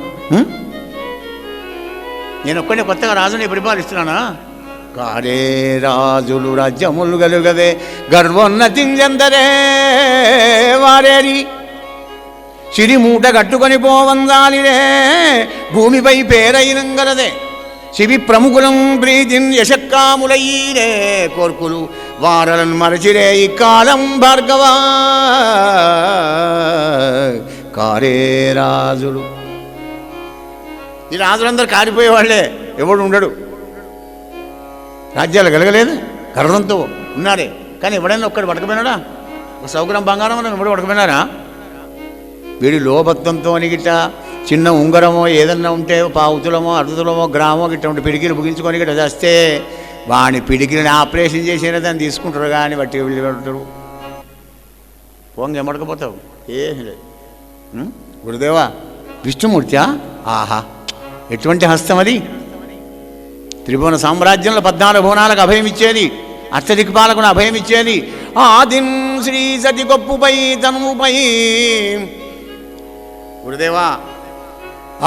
నేను ఒక్కడే కొత్తగా రాజుని పరిపాలిస్తున్నానా? కారే రాజులు రాజ్యములు గలుగదే గర్వోన్నతింజందరే వారేరి సిరిమూట కట్టుకొని పోవందాలిరే భూమిపై పేరైనంగలదే శివి ప్రముఖులం ప్రీతిన్ యశక్కాములయ్యే కోర్కులు వారలను మరచిరే ఈ కాలం భార్గవా కారే రాజులు. ఈ రాజులందరూ కారిపోయేవాళ్లే, ఎవడు ఉండడు. రాజ్యాలు కలగలేదు, కర్రంతో ఉన్నారే. కానీ ఎవడైనా ఒక్కడు పడకపోయినాడా? ఒక సౌకర్యం బంగారం అని ఎవడు పడకపోయినారా? వీడి లోభత్వంతో గిట్ట చిన్న ఉంగరమో ఏదన్నా ఉంటే పావుతులమో అర్ధతులమో గ్రామో గిట్ట ఉంటే పిడికిలు ముగించుకొని గిట్ట చేస్తే వాడిని పిడికిలని ఆపరేషన్ చేసేనా దాన్ని తీసుకుంటారు కానీ బట్టి వెళ్ళి పెడతారు. పోంగ ఎమ్మడకపోతావు ఏం లేదు. గురుదేవా విష్ణుమూర్త్యా, ఆహా ఎటువంటి హస్తం అది! త్రిభువన సామ్రాజ్యంలో 14 భువనాలకు అభయం ఇచ్చేది, అష్టదిక్పాలకు అభయం ఇచ్చేది. ఆదిన్ శ్రీ సతి కొప్పుపై తనుపై గురుదేవా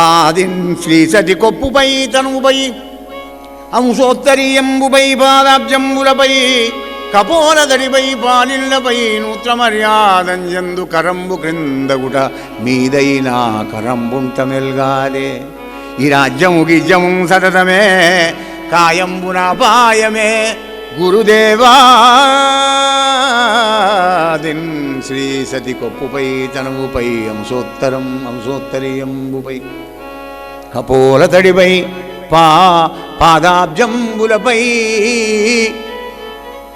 ఆదిన్ శ్రీ సతి కొప్పుపై తనుపై అంశోత్తరీయంబుపై పాదాబ్జంబులపై కపోలదడిపై పాలిళ్లపై నూత్రమర్యాదంజందు కరంబు క్రిందగుట మీదైనా కరంబుంట మెల్గాలే. ఈ రాజ్యము గిజ్యము సతతమే కాయంబున పాయమే గురుదేవాదిన్ శ్రీ సతి కొప్పుపై తనువుపై అంశోత్తరీయంబుపై కపోల తడిపై పాదాబ్జంబులపై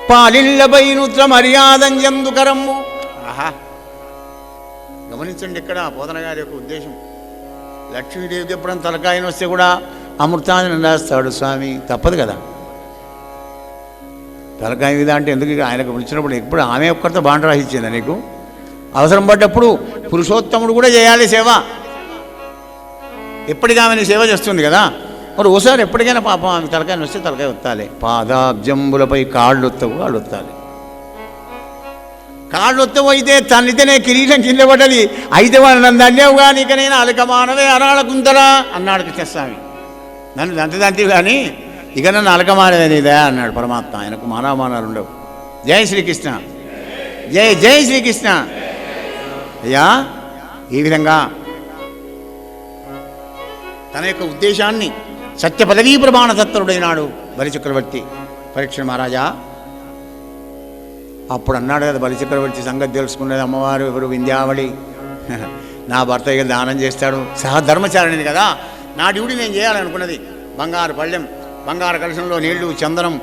పాలిళ్లపై నూత్ర మర్యాదంజందు కరంబు. ఆహా గమనించండి ఇక్కడ పోతన గారి యొక్క ఉద్దేశం. లక్ష్మీదేవికి ఎప్పుడన్నా తలకాయన వస్తే కూడా అమృతాన్ని రాస్తాడు స్వామి, తప్పదు కదా. తలకాయ మీద అంటే ఎందుకు? ఆయనకు పిలిచినప్పుడు ఎప్పుడు ఆమె ఒక్కరితో బాండ రాహించిందా నీకు? అవసరం పడ్డప్పుడు పురుషోత్తముడు కూడా చేయాలి సేవ. ఎప్పటికీ ఆమెను సేవ చేస్తుంది కదా. మరి ఓసారి ఎప్పటికైనా పాపం ఆమె తలకాయని వస్తే తలకాయ ఒత్తాలి. పాదాబ్జంబులపై కాళ్ళు ఒత్తవు, కాళ్ళు ఒత్తాలి. కాళ్ళు ఒత్తవు అయితే తన్నితేనే కిరీటం కింద పడ్డది. అయితే వాళ్ళు నన్ను అన్నేవు కానీ ఇక నేను అలకమానవే అరాళకుంతరా అన్నాడు కృష్ణస్వామి. నన్ను దంతి కానీ ఇక నన్ను అలకమానవేనిదే అన్నాడు పరమాత్మ. ఆయనకు మానవమానాలు ఉండవు. జై శ్రీకృష్ణ, జై జై శ్రీకృష్ణ. అయ్యా ఈ విధంగా తన యొక్క ఉద్దేశాన్ని సత్య పదవీ ప్రమాణ తత్పరుడైనాడు బలిచక్రవర్తి పరీక్ష మహారాజా. అప్పుడు అన్నాడు కదా బలిచక్రవర్తి సంగతి తెలుసుకునేది అమ్మవారు ఎవరు? వింధ్యావళి. నా భర్త ఇక దానం చేస్తాడు, సహధర్మచారిణిది కదా. నా డ్యూటీ నేను చేయాలనుకున్నది. బంగారు పళ్ళెం, బంగారు కలశంలో నీళ్లు, చందనం,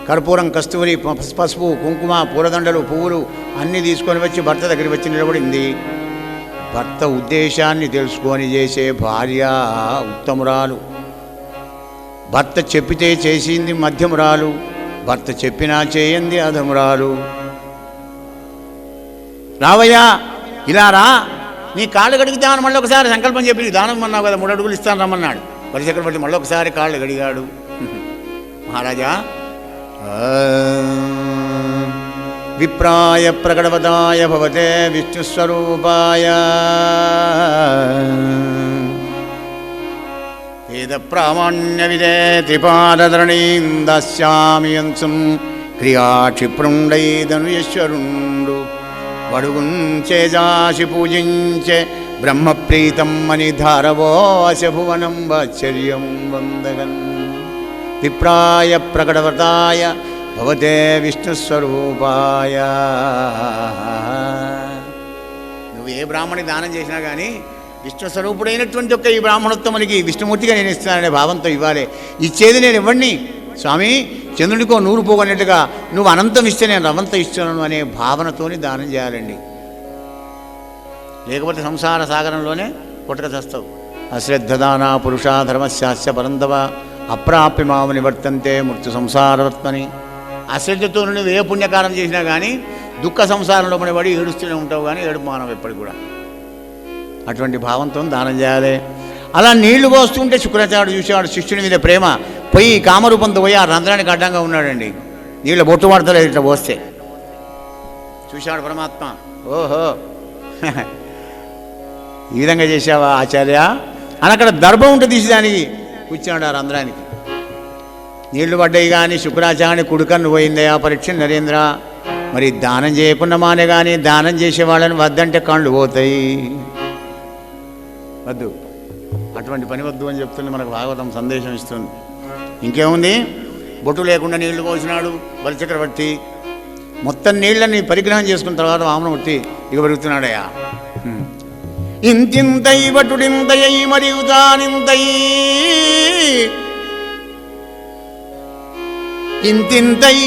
కర్పూరం, కస్తూరి, పసుపు, కుంకుమ, పూలదండలు, పువ్వులు అన్నీ తీసుకొని వచ్చి భర్త దగ్గరికి వచ్చి నిలబడింది. భర్త ఉద్దేశాన్ని తెలుసుకొని చేసే భార్య ఉత్తమురాలు. భర్త చెప్పితే చేసింది మధ్యమురాలు, భర్త చెప్పినా చేయంది అధమురాలు. రావయ్యా ఇలా రా, నీ కాళ్ళు గడిగితాను. మళ్ళీ ఒకసారి సంకల్పం చెప్పి దానం అన్నావు కదా, 3 అడుగులు ఇస్తాను రమ్మన్నాడు. బలిచక్రవర్తి మళ్ళీ ఒకసారి కాళ్ళు గడిగాడు. మహారాజా విప్రాయ ప్రకటవతాయ భవతే విష్ణుస్వరూపాయ వేద ప్రామాణ్య విదే త్రిపాదరణీం దాస్యామి యంసం క్రియాక్షిప్రుండైదనుయేశ్వరుండు వడుగుంచేజాసి పూజించే బ్రహ్మప్రీతం అని ధారవోశ భువనం వాత్సల్యం వందగన్ విప్రాయ ప్రకటవతాయ భవతే విష్ణుస్వరూపాయ. నువ్వు ఏ బ్రాహ్మణికి దానం చేసినా కానీ విష్ణుస్వరూపుడైనటువంటి యొక్క ఈ బ్రాహ్మణోత్తమునికి విష్ణుమూర్తిగా నేను ఇస్తాననే భావంతో ఇవ్వాలి. ఇచ్చేది నేను ఇవ్వండి స్వామి, చంద్రుడికో 100 పోగొన్నట్టుగా నువ్వు అనంతం ఇస్తే నేను రవంతం ఇస్తున్నాను అనే భావనతోని దానం చేయాలండి. లేకపోతే సంసార సాగరంలోనే కొట్టక చేస్తావు. అశ్రద్ధదానా పురుషా ధర్మశాస్య పరంధవ అప్రాప్య మాము నివర్తంతే మృత్యు సంసారవర్తని. అశ్రద్ధతో నువ్వు ఏ పుణ్యకారం చేసినా కానీ దుఃఖ సంసారంలో పడి ఏడుస్తూనే ఉంటావు, కానీ ఏడుపు మానవు ఎప్పటికి కూడా. అటువంటి భావంతో దానం చేయాలి. అలా నీళ్లు పోస్తుంటే శుక్రాచార్యుడు చూసేవాడు శిష్యుని మీద ప్రేమ. పోయి కామరూపంతో పోయి ఆ రంధ్రానికి అడ్డంగా ఉన్నాడండి. నీళ్ళ బొట్టు పడతలేదు ఇట్లా పోస్తే. చూశాడు పరమాత్మ, ఓహో ఈ విధంగా చేసావా ఆచార్య అని అక్కడ దర్భం ఉంటే తీసి దానికి కూర్చున్నాడు ఆ రంధ్రానికి. నీళ్లు పడ్డాయి కానీ శుక్రాచార్యుని కుడికన్ను పోయిందయా పరీక్ష నరేంద్ర. మరి దానం చేయకుండా మానే కానీ దానం చేసేవాళ్ళని వద్దంటే కళ్ళు పోతాయి. వద్దు, అటువంటి పని వద్దు అని చెప్తుంది మనకు భాగవతం సందేశం ఇస్తుంది. ఇంకేముంది, బొట్టు లేకుండా నీళ్లు పోసినాడు బలిచక్రవర్తి. మొత్తం నీళ్ళని పరిగ్రహం చేసుకున్న తర్వాత వామనమూర్తి ఇక పెరుగుతున్నాడయ్యా. ఇంతింతై బటుడింతయ్యి మరియు తానింతై, ఇంతింతై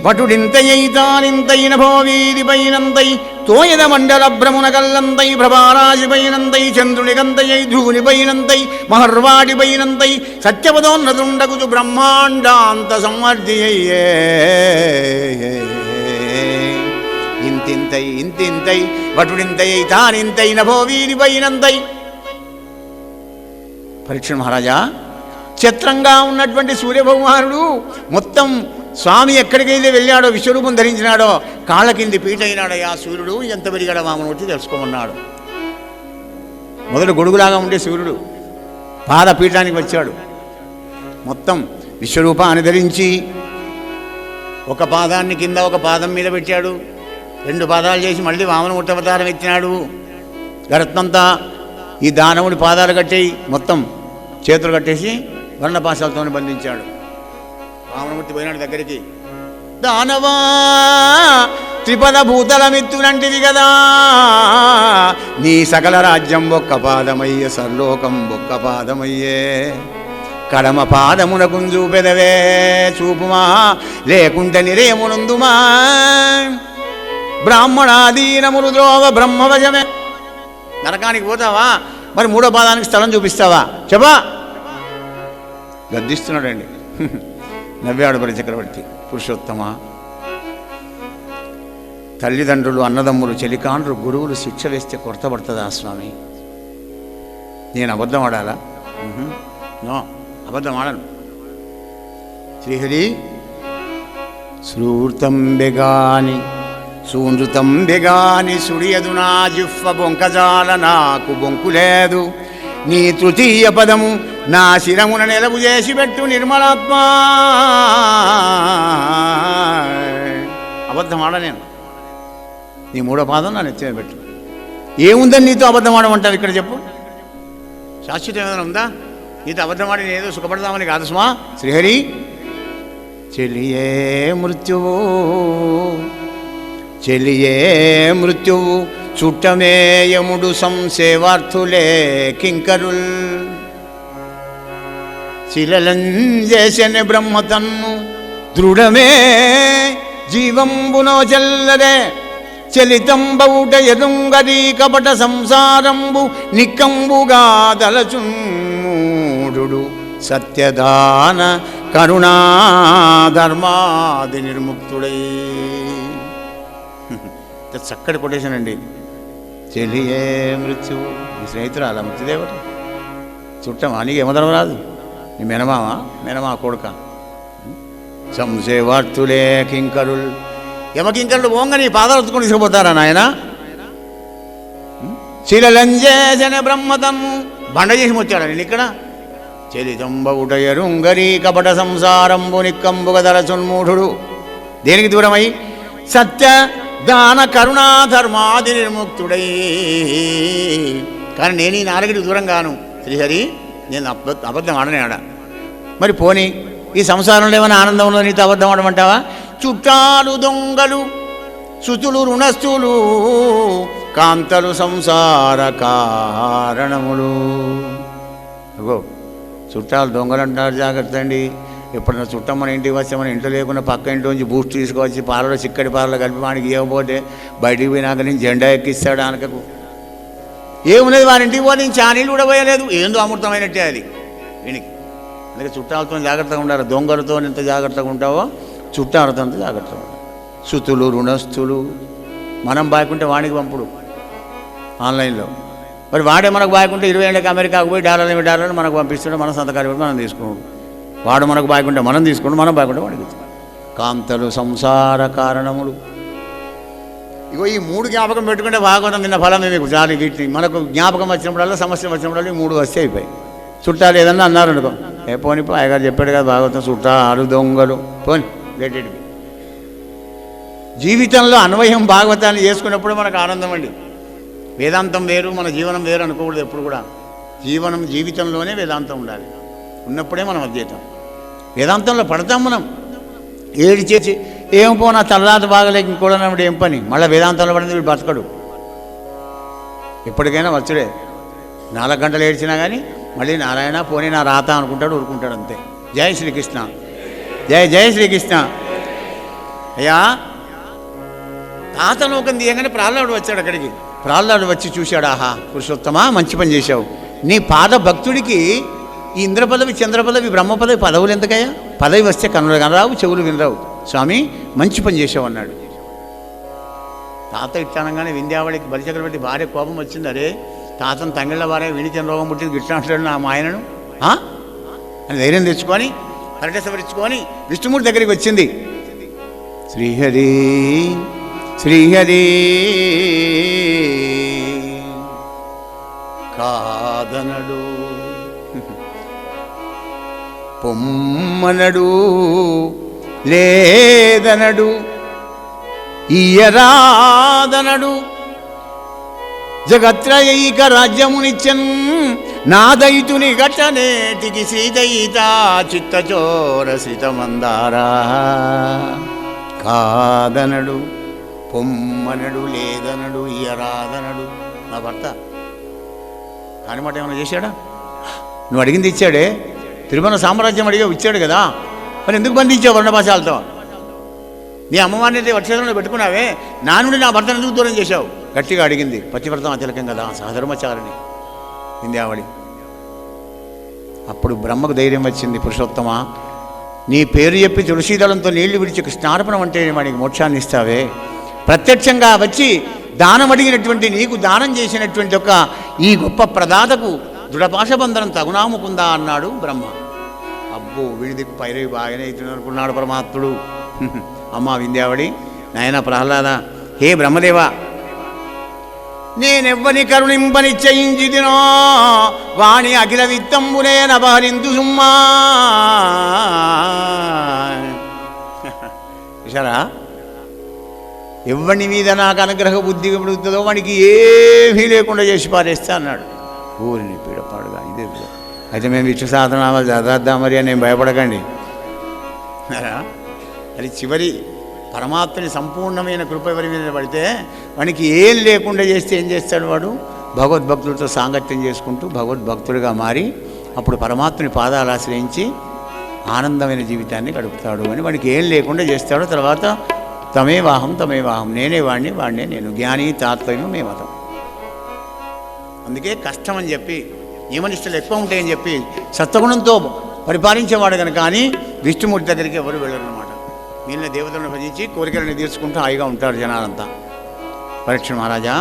వటుడింతయ్యి తానింతై నభోవీది పైనంతై తోయద మండల భ్రమున కల్లంతై ప్రభారాజి పైనంతై చంద్రుని గంతయ్యి ధ్రువుని పైనంతై మహర్వాడి పైనంతై సత్యపదోన్నతుండగుచు బ్రహ్మాండాంత సంవర్ధి అయ్యే. ఇంతింతై ఇంతింతై వటుడింతై తానింతై నభోవీది పైనంతై. పరీక్ష మహారాజా, చిత్రంగా ఉన్నటువంటి సూర్యభగవానుడు మొత్తం స్వామి ఎక్కడికైతే వెళ్ళాడో, విశ్వరూపం ధరించినాడో, కాళ్ళ కింది పీట అయినాడయ్యా సూర్యుడు. ఎంత పెరిగాడో వామనమూర్తి తెలుసుకోమన్నాడు. మొదలు గొడుగులాగా ఉండే సూర్యుడు పాదపీఠానికి వచ్చాడు. మొత్తం విశ్వరూపాన్ని ధరించి ఒక పాదాన్ని కింద ఒక పాదం మీద పెట్టాడు. 2 పాదాలు చేసి మళ్ళీ వామనమూర్తి అవతారం ఎత్తినాడు. గరత్నంతా ఈ దానవుడి పాదాలు కట్టేయి, మొత్తం చేతులు కట్టేసి వర్ణపాశాలతో బంధించాడు. వామనమూర్తి పోయినాడు దగ్గరికి. దానవా త్రిపద భూతలమిత్తునంటిది కదా, నీ సకల రాజ్యం ఒక్క పాదమయ్యే, సర్లోకం ఒక్క పాదమయ్యే. కడమ పాదమునకు చూపెదవే చూపుమా, లేకుంటే నిరేమునందుమా. బ్రాహ్మణాదీనములు ద్రోవ బ్రహ్మవశమే. నరకానికి పోతావా, మరి 3వ పాదానికి స్థలం చూపిస్తావా చెప్పా. గద్దిస్తున్నాడండి. నవ్వాడు బలిచక్రవర్తి. పురుషోత్తమ, తల్లిదండ్రులు, అన్నదమ్ములు, చెలికాండ్రు, గురువులు శిక్ష వేస్తే కొరతపడుతుందా స్వామి? నేను అబద్ధం ఆడాలా? నో, అబద్ధం ఆడను. శ్రీహరి, శ్రూర్తం బెగాని సూనృతం బెగాని సుడియదు నా జిహ్వ బొంకజాల, నాకు బొంకు లేదు. నీ తృతీయ పదము నా శిరమున నెలవు చేసి పెట్టు నిర్మలాత్మ. అబద్ధం ఆడలేను. నీ 3వ పాదం నా నెత్తిన పెట్టు. ఏముందని నీతో అబద్ధం ఆడమంటావు ఇక్కడ చెప్పు. శాశ్వతం ఏమైనా ఉందా? నీతో అబద్ధం ఆడి నేనేదో సుఖపడదామని కాదు సుమా. శ్రీహరి, చెలియే మృత్యువు, చెలియే మృత్యువు, చుట్టమేయముడు సంసేవార్థులే కింకరుల్. శిలలంజేసెన బ్రహ్మతన్ను దృఢమే జీవంబునో చెల్లరే. చలితంబౌట ఎదుంగరీ కపట సంసారంబు నిక్కంబుగా దలచుడు. సత్యదాన కరుణాధర్మాది నిర్ముక్తుడై. చక్కటి కొటేషన్ అండి. చెలియే మృత్యువు. నీ స్నేహితురాలా మృత్యుదేవత? చుట్టమా? నీకు యమధర్మ రాదు? నీ మేనమా కొడుక? సంసేవార్తులే కింకరుల్. యమకింకరులు పోంగా నీ పాదాలు ఎత్తుకొని తీసుకుపోతారా నాయన? శిలలంజేసన బ్రహ్మతన్ను బండ చేసి వచ్చాడా నేను ఇక్కడ? చెలితంబవుటయరుంగరీ కపట సంసారంబు నిక్కంబుగ దలచున్మూఢుడు. దేనికి దూరమై? సత్య దాన కరుణాధర్మాది నిర్ముక్తుడై. కానీ నేను ఈ 4కి దూరం గాను. శ్రీహరి, నేను అబద్ధం ఆడనేడా? మరి పోనీ ఈ సంసారంలో ఏమైనా ఆనందం ఉన్నదో నీతో అబద్ధం ఆడమంటావా? చుట్టాలు దొంగలు, సుతులు రుణస్థులు, కాంతలు సంసార కారణములు. అగో చుట్టాలు దొంగలు అంటారు, జాగ్రత్త అండి. ఎప్పుడన్నా చుట్టం మన ఇంటికి వస్తే మన ఇంట్లో లేకుండా పక్క ఇంటి నుంచి బూస్ట్ తీసుకొచ్చి పాలలో చిక్కడి పాలలో కలిపి వాడికి ఇవ్వకపోతే బయటికి పోయినాక నేను జెండా ఎక్కిస్తాడు ఆనకకు. ఏమున్నది వారి ఇంటికి పోతే నేను చానీళ్ళు కూడా పోయలేదు. ఏందో అమృతమైనట్టే అది వీనికి. అందుకే చుట్టాలతో జాగ్రత్తగా ఉండాలి. దొంగలతో ఎంత జాగ్రత్తగా ఉంటావో చుట్టాలతో అంత జాగ్రత్తగా ఉండాలి. సుతులు రుణస్థులు. మనం బాగుంటే వాడికి పంపుడు ఆన్లైన్లో. మరి వాడే మనకు బాగుంటే 20 ఏళ్ళకి అమెరికాకు పోయి $100 మనకు పంపిస్తుంటే మన సంతకాలు పెట్టి మనం తీసుకున్నాడు. వాడు మనకు బాగుంటే మనం తీసుకుంటాం, మనం బాగుంటే వాడికి. కాంతలు సంసార కారణములు. ఇగో ఈ 3 జ్ఞాపకం పెట్టుకుంటే భాగవతం నిన్న ఫలమే మీకు చాలు. వీటిని మనకు జ్ఞాపకం వచ్చినప్పుడల్లా, సమస్య వచ్చినప్పుడల్లా ఈ 3 వస్తే అయిపోయి. చుట్టాలు ఏదన్నా అన్నారు అనుకో, పోనీ అయ్యగారు చెప్పాడు కదా భాగవతం, చుట్టాలు దొంగలు పోని గెట్టెడ్. జీవితంలో అన్వయం భాగవతాన్ని చేసుకున్నప్పుడు మనకు ఆనందం అండి. వేదాంతం వేరు, మన జీవనం వేరు అనుకోకూడదు ఎప్పుడు కూడా. జీవితంలోనే వేదాంతం ఉండాలి. ఉన్నప్పుడే మనం అద్వైతం. వేదాంతంలో పడతాం మనం. ఏడు చేసి ఏం పోనా తలరాత బాగలేక ఇంకోడన్నప్పుడు ఏం పని, మళ్ళీ వేదాంతంలో పడింది వీడు బతకడు. ఎప్పటికైనా వచ్చుడే. 4 గంటలు ఏడ్చినా కానీ మళ్ళీ నారాయణ పోనీ నా రాత అనుకుంటాడు, ఊరుకుంటాడు అంతే. జై శ్రీకృష్ణ, జై జై శ్రీకృష్ణ. అయ్యా తాతలోకం తీయగానే ప్రహ్లాదుడు వచ్చాడు అక్కడికి. ప్రహ్లాదుడు వచ్చి చూశాడు, ఆహా పురుషోత్తమా మంచి పని చేశావు. నీ పాద భక్తుడికి ఈ ఇంద్ర పదవి, చంద్ర పదవి, బ్రహ్మ పదవి పదవులు ఎందుకయ్యా? పదవి వస్తే కన్నులు కనరావు, చెవులు వినరావు. స్వామి మంచి పని చేసావు అన్నాడు. తాత ఇట్టానగానే వింధ్యావళికి బలిచక్రవర్తి భార్య కోపం వచ్చింది. అరే తాతను తంగిళ్ళ భార్య వినిచని రోగం పుట్టింది గిట్లా అంటాడు నా మాయనను అని ధైర్యం తెచ్చుకొని కరెక్ట్ సవరించుకొని విష్ణుమూర్తి దగ్గరికి వచ్చింది. శ్రీహరి శ్రీహరి కాదనడు, పొమ్మనడు, లేదనడు, ఇయరాదనడు, జగత్రయైక రాజ్యమునిచ్చన్ నాదైతుని ఘటనేటికి సీతయిత చిత్తచోర సితమందారా. కాదనడు, పొమ్మనడు, లేదనడు, ఇయరాదనడు. నా భర్త కాని మాట ఏమైనా చేశాడా? నువ్వు అడిగింది ఇచ్చాడే. తిరుమల సామ్రాజ్యం అడిగా ఇచ్చాడు కదా, మరి ఎందుకు బంధించావు వర్ణభాషాలతో? నీ అమ్మవారిని వర్షంలో పెట్టుకున్నావే, నా నుండి నా భర్తను ఎందుకు దూరం చేశావు? గట్టిగా అడిగింది. పతివ్రతం అతిలకం కదా, సహధర్మచారిణి వింధ్యావళి. అప్పుడు బ్రహ్మకు ధైర్యం వచ్చింది. పురుషోత్తమ నీ పేరు చెప్పి తులసీదళంతో నీళ్లు విడిచి కృష్ణార్పణం అంటే వాడికి మోక్షాన్ని ఇస్తావే, ప్రత్యక్షంగా వచ్చి దానం అడిగినటువంటి నీకు దానం చేసినటువంటి ఒక ఈ గొప్ప ప్రదాతకు దృఢపాశబంధనం తగునాముకుందా అన్నాడు బ్రహ్మ. అబ్బో వీడిదికు పైరవి బాగానే అవుతుంది అనుకున్నాడు పరమాత్ముడు. అమ్మ వింధ్యావళి, నాయన ప్రహ్లాద, హే బ్రహ్మదేవా, నేనెవ్వని కరుణింపనిశ్చయించితినో వాణి అఖిల విత్తంబునే నభరింతు సుమ్మా. చూసారా, ఎవరి మీద నాకు అనుగ్రహ బుద్ధి పుడుతుందో వానికి ఏమీ లేకుండా చేసి పారేస్తా అన్నాడు. ఊరిని పీడపాడుగా ఇదే. అయితే మేము విష్ణు సాధన చదివేద్దాం మరి అని భయపడకండి. అది చివరి పరమాత్మని సంపూర్ణమైన కృప ఎవరి మీద పడితే వానికి ఏం లేకుండా చేస్తే ఏం చేస్తాడు? వాడు భగవద్భక్తులతో సాంగత్యం చేసుకుంటూ భగవద్భక్తుడిగా మారి అప్పుడు పరమాత్మని పాదాలు ఆశ్రయించి ఆనందమైన జీవితాన్ని గడుపుతాడు అని వాడికి ఏం లేకుండా చేస్తాడు. తర్వాత తమేవాహం తమేవాహం, నేనే వాడిని వాడినే నేను, జ్ఞాని తాత్పర్యం మే మతం. అందుకే కష్టం అని చెప్పి నియమనిష్టలు ఎక్కువ ఉంటాయని చెప్పి సత్వగుణంతో పరిపాలించేవాడు కనుక కానీ విష్ణుమూర్తి దగ్గరికి ఎవరు వెళ్ళరు అన్నమాట. వీళ్ళని దేవతలను భజించి కోరికలను తీర్చుకుంటూ హాయిగా ఉంటారు జనాలంతా. పరీక్ష మహారాజా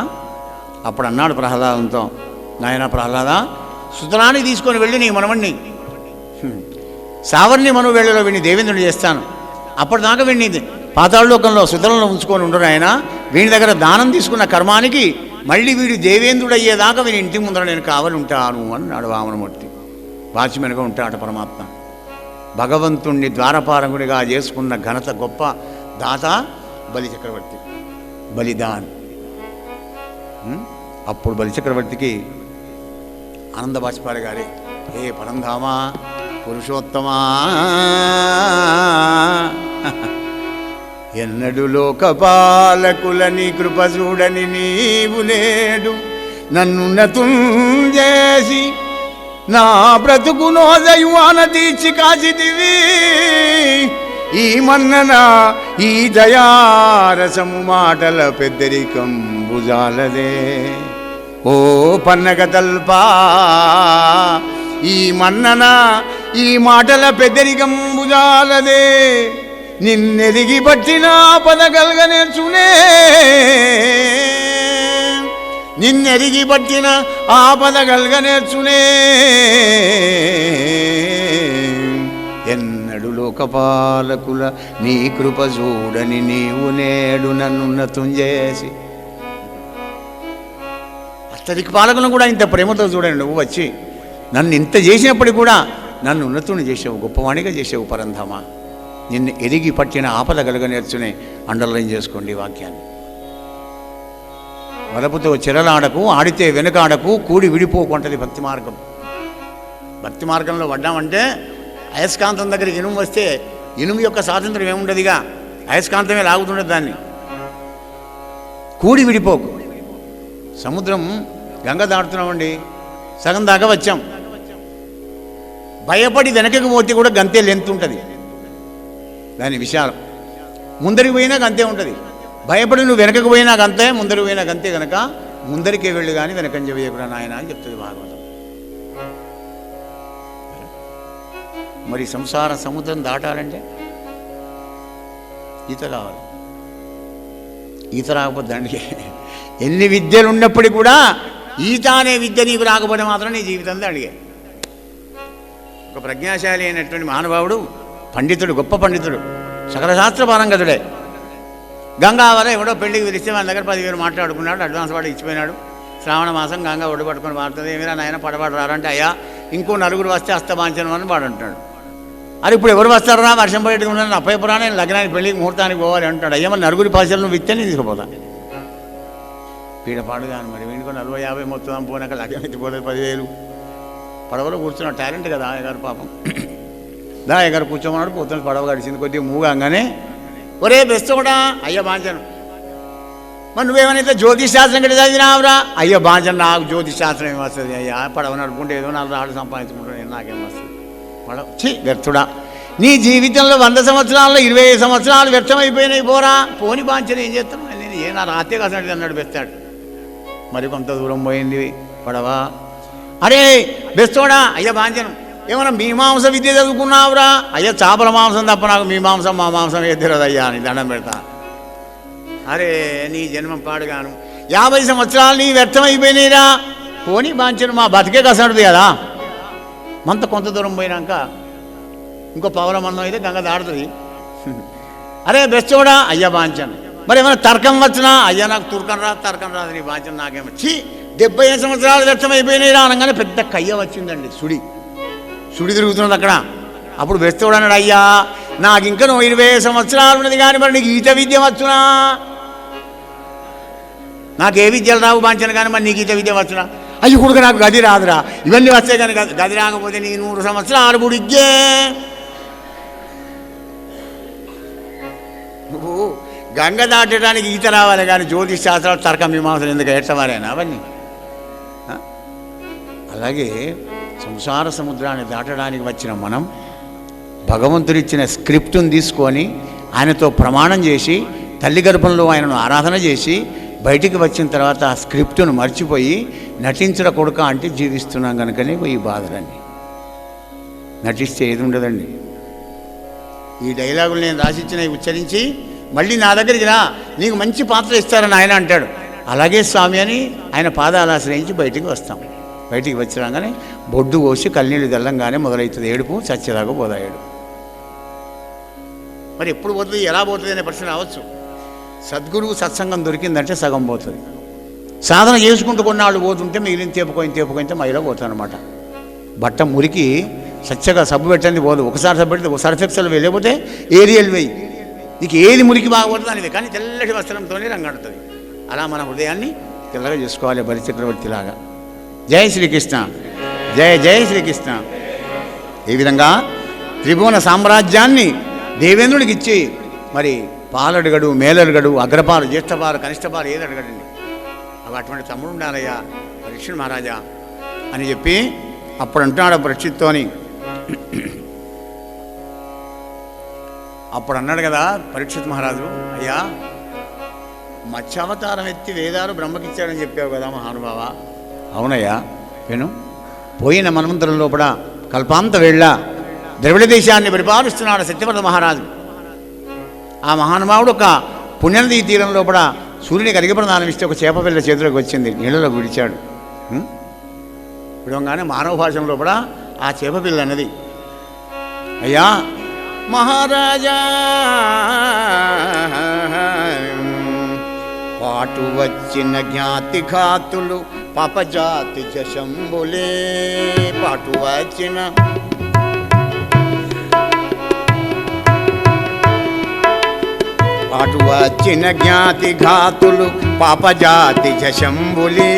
అప్పుడు అన్నాడు ప్రహ్లాదంతో, నాయన ప్రహ్లాద, సుతరాన్ని తీసుకొని వెళ్ళి నీ మనవణ్ణి సావర్ణి మను వేళలో వీడిని దేవేంద్రుని చేస్తాను. అప్పటిదాకా వీడిని పాతాళలోకంలో సుతరంలో ఉంచుకొని ఉండరు ఆయన. వీడి దగ్గర దానం తీసుకున్న కర్మానికి మళ్ళీ వీడు దేవేంద్రుడు అయ్యేదాకా వీని ఇంటి ముందర నేను కావాలి ఉంటాను అన్నాడు వామనమూర్తి. వాచ్మెన్గా ఉంటాడు పరమాత్మ. భగవంతుణ్ణి ద్వారపారంగుడిగా చేసుకున్న ఘనత గొప్ప దాత బలిచక్రవర్తి, బలిదాన్. అప్పుడు బలిచక్రవర్తికి ఆనంద బాష్పారి గారే, హే పరంధామా పురుషోత్తమా, ఎన్నడు లోకపాలకులని కృప చూడని నీవు నేడు నన్ను నతుంజేసి నా బ్రతుకు నోదయువాన తీర్చి కాచితివి. ఈ మన్నన ఈ దయారసము మాటల పెద్దరికం భుజాలదే. ఓ పన్నగ తల్పా, ఈ మన్నన ఈ మాటల పెద్దరికం భుజాలదే. నిన్నెరిగి పట్టిన పదగల్గ నేర్చునే, నిన్నెరిగి పట్టిన ఆపదగల్గ నేర్చునే. ఎన్నడు లోకపాలకుల నీ కృప చూడని నీవు నేడు నన్ను ఉన్నతుంచేసి. అష్టదిక్ పాలకులను కూడా ఇంత ప్రేమతో చూడండి. నువ్వు వచ్చి నన్ను ఇంత చేసినప్పటికీ కూడా నన్ను ఉన్నతుని చేసావు, గొప్పవాణిగా చేసావు పరంధామా. నిన్ను ఎరిగి పట్టిన ఆపద కలుగ నేర్చునే. అండర్లైన్ చేసుకోండి వాక్యాన్ని. వలపుతో చెరలాడకు, ఆడితే వెనుకాడకు, కూడి విడిపోకుంటుంది భక్తి మార్గం. భక్తి మార్గంలో పడ్డామంటే అయస్కాంతం దగ్గరికి ఇనుము వస్తే ఇనుము యొక్క స్వాతంత్రం ఏముండదుగా, అయస్కాంతమే లాగుతుండదు దాన్ని. కూడి విడిపోకు. సముద్రం గంగ దాటుతున్నామండి, సగం దాకా వచ్చాం. భయపడి వెనకకి పోతే కూడా గంతే లెంత్ ఉంటుంది, దాని విశాలం. ముందరికి పోయినా గంతే ఉంటుంది. భయపడి నువ్వు వెనకకు పోయినా గంతే, ముందరికి పోయినా గంతే. కనుక ముందరికే వెళ్ళు కానీ వెనకంజ వేయకురా నాయన అని చెప్తుంది భాగవతం. మరి సంసార సముద్రం దాటాలంటే ఈత కావాలి. ఈత రాకపోతే దానికి ఎన్ని విద్యలు ఉన్నప్పటికీ కూడా ఈత అనే విద్య నీకు రాకపోతే మాత్రం నీ జీవితంలో అడిగే. ఒక ప్రజ్ఞాశాలి అయినటువంటి మహానుభావుడు, పండితుడు, గొప్ప పండితుడు, సకల శాస్త్ర పారంగతుడే. గంగావర ఎవడో పెళ్లికి పిలిస్తే మన దగ్గర 10,000 మాట్లాడుకున్నాడు, అడ్వాన్స్ వాడు ఇచ్చిపోయినాడు. శ్రావణ మాసం గంగ ఒడి పట్టుకొని వాడుతుంది. ఏమైనా నాయన పడబడి రారంటే, అయ్యా ఇంకో 4 వస్తే అస్తమాంచనం అని వాడు అంటాడు. అది ఇప్పుడు ఎవరు వస్తారా, వర్షం పడేట్టుకున్నాను అప్పయ్యపురా, నేను లగ్నానికి పెళ్ళికి ముహూర్తానికి పోవాలి అంటాడు. అయ్యా మరి 4 పైసలు నువ్వు ఇస్తే నేను తీసుకుపోతా. పీడపాడు కానీ మరి వీడికో 40-50 మొత్తం పోయినాక లగ్నం ఎత్తిపోలేదు. 10,000 పడవలో కూర్చున్న టాలెంట్ కదా అయ్యగారు పాపం. అయ్యగారు కూర్చోమన్నాడు, పోతున్న పడవ గడిచింది. కొద్దిగా మూగంగానే ఒరే బెస్ట్ కూడా అయ్యా బాంచను, మరి నువ్వేమైనా జ్యోతిష్ శాస్త్రం కట్టి చదివినావురా? అయ్యో బాంచను, నాకు జ్యోతిష్ శాస్త్రం ఏమి వస్తుంది అయ్యా, పడవ నడుపుకుంటే ఏదో 4 రాళ్ళు సంపాదించుకుంటాను, నాకేం వస్తుంది పడవ. వ్యర్థుడా, నీ జీవితంలో 100 సంవత్సరాల్లో 25 సంవత్సరాలు వ్యర్థమైపోయినాయి. పోరా పోని బాంచను ఏం చేస్తాను నేను, ఏ నా రాతే కాసండి అన్నాడు బెస్తాడు. మరి కొంత దూరం పోయింది పడవ. అరే బెస్తోడా అయ్యా బాంచను, ఏమన్నా మీమాంస విద్య చదువుకున్నావురా? అయ్యా చేపల మాంసం తప్ప నాకు మీమాంసం మా మాంసం ఎత్తిరదు అయ్యా అని దండం పెడతా. అరే నీ జన్మం పాడుగాను, 50 సంవత్సరాలు నీ వ్యర్థమైపోయినాయిరా. పోనీ బాంచను, మా బతికే కసడుది కదా. కొంత దూరం పోయినాక ఇంకో పవల మందం అయితే గంగ దాడుతుంది. అరే బెస్తోడా అయ్యా బాంచను, మరి ఏమైనా తర్కం వచ్చినా? అయ్యా నాకు తుర్కం రాదు నీ బాంచను నాకేమో. 75 సంవత్సరాలు వ్యర్థమైపోయినాయిరా అనగానే పెద్ద కయ్య వచ్చిందండి. సుడి తిరుగుతున్నది అక్కడ. అప్పుడు బెస్తోడు అన్నాడు, అయ్యా నాకు ఇంకా 20 సంవత్సరాలు ఉన్నది కానీ మరి నీకు ఈత విద్య వచ్చునా? నాకు ఏ విద్యలు రావు బాంచను కానీ మరి నీకు ఈత విద్య వచ్చునా? అయ్యి కొడుకు నాకు గది రాదురా. ఇవన్నీ వస్తాయి కానీ గది రాకపోతే నీ 100 సంవత్సరాలు బుడిగ్గే. నువ్వు గంగ దాటడానికి ఈత రావాలి కానీ జ్యోతిష్ శాస్త్రాలు తర్క మీమాంసలు ఎందుకు ఏడ్చవారేనా అవన్నీ? అలాగే సంసార సముద్రాన్ని దాటడానికి వచ్చిన మనం భగవంతుడిచ్చిన స్క్రిప్టును తీసుకొని ఆయనతో ప్రమాణం చేసి తల్లి గర్భంలో ఆయనను ఆరాధన చేసి బయటికి వచ్చిన తర్వాత ఆ స్క్రిప్టును మర్చిపోయి నటించిన కొడుక అంటే జీవిస్తున్నాం కనుకనే ఈ బాధలన్నీ. నటిస్తే ఏది ఉండదండి. ఈ డైలాగులు నేను రాసిచ్చినవి ఉచ్చరించి మళ్ళీ నా దగ్గరికి రా, నీకు మంచి పాత్ర ఇస్తారని ఆయన అంటాడు. అలాగే స్వామి అని ఆయన పాదాలు ఆశ్రయించి బయటికి వస్తాం. బయటికి వచ్చిరాగానే బొడ్డు కోసి కళ్ళనీళ్ళు తెల్లంగానే మొదలవుతుంది ఏడుపు, చచ్చేదాకా పోదా ఏడుపు. మరి ఎప్పుడు పోతుంది, ఎలా పోతుంది అనే ప్రశ్న రావచ్చు. సద్గురువు సత్సంగం దొరికిందంటే సగం పోతుంది. సాధన చేసుకుంటూ కొన్నాళ్ళు పోతుంటే మిగిలిన తేపుకొయితే మైలో పోతానమాట. బట్ట మురికి సచ్చగా సబ్బు పెట్టండి పోదు. ఒకసారి సబ్బు పెడితే ఒకసారి ఎక్సెల్ వెళ్ళిపోతే ఏరియల్ వేయి, నీకు ఏది మురికి బాగపోతుంది అనివే. కానీ తెల్లటి వస్త్రంతోనే రంగాడుతుంది. అలా మన హృదయాన్ని తెల్లగా చేసుకోవాలి బలిచక్రవర్తిలాగా. జై శ్రీకృష్ణ, జయ శ్రీకృష్ణ. ఈ విధంగా త్రిభువన సామ్రాజ్యాన్ని దేవేంద్రుడికి ఇచ్చి మరి పాలడుగడు, మేలడుగడు, అగ్రపాలు, జ్యేష్ఠపాలు, కనిష్టపాలు ఏది అడగడండి. అవి అటువంటి తమ్ముడు ఉండాలయ్యా పరీక్షణ్ మహారాజా అని చెప్పి అప్పుడు అంటున్నాడు పరీక్షిత్తోని. అప్పుడు అన్నాడు కదా పరీక్షిత్ మహారాజు, అయ్యా మత్స్యావతారం ఎత్తి వేదాలు బ్రహ్మకిచ్చాడని చెప్పావు కదా మహానుభావ. అవునయ్యా నేను పోయిన మన్వంతరం లోపల కల్పాంత వేళ్ళ ద్రవిడ దేశాన్ని పరిపాలిస్తున్నాడు సత్యవ్రత మహారాజు. ఆ మహానుభావుడు ఒక పుణ్యనదీ తీరం లోపల సూర్యునికి అరిగప్రదానం ఇస్తే ఒక చేప పిల్ల చేతిలోకి వచ్చింది, నీళ్ళలోకి విడిచాడు. విడవగానే మానవ భాషం లోపల ఆ చేప పిల్ల అన్నది, అయ్యా మహారాజా పాటు వచ్చిన జ్ఞాతి ఘాతులు పాపజాతి శంబులే. పాటు వచ్చిన అటు వచ్చిన జ్ఞాతి ఘాతులు పాపజాతి శంభులే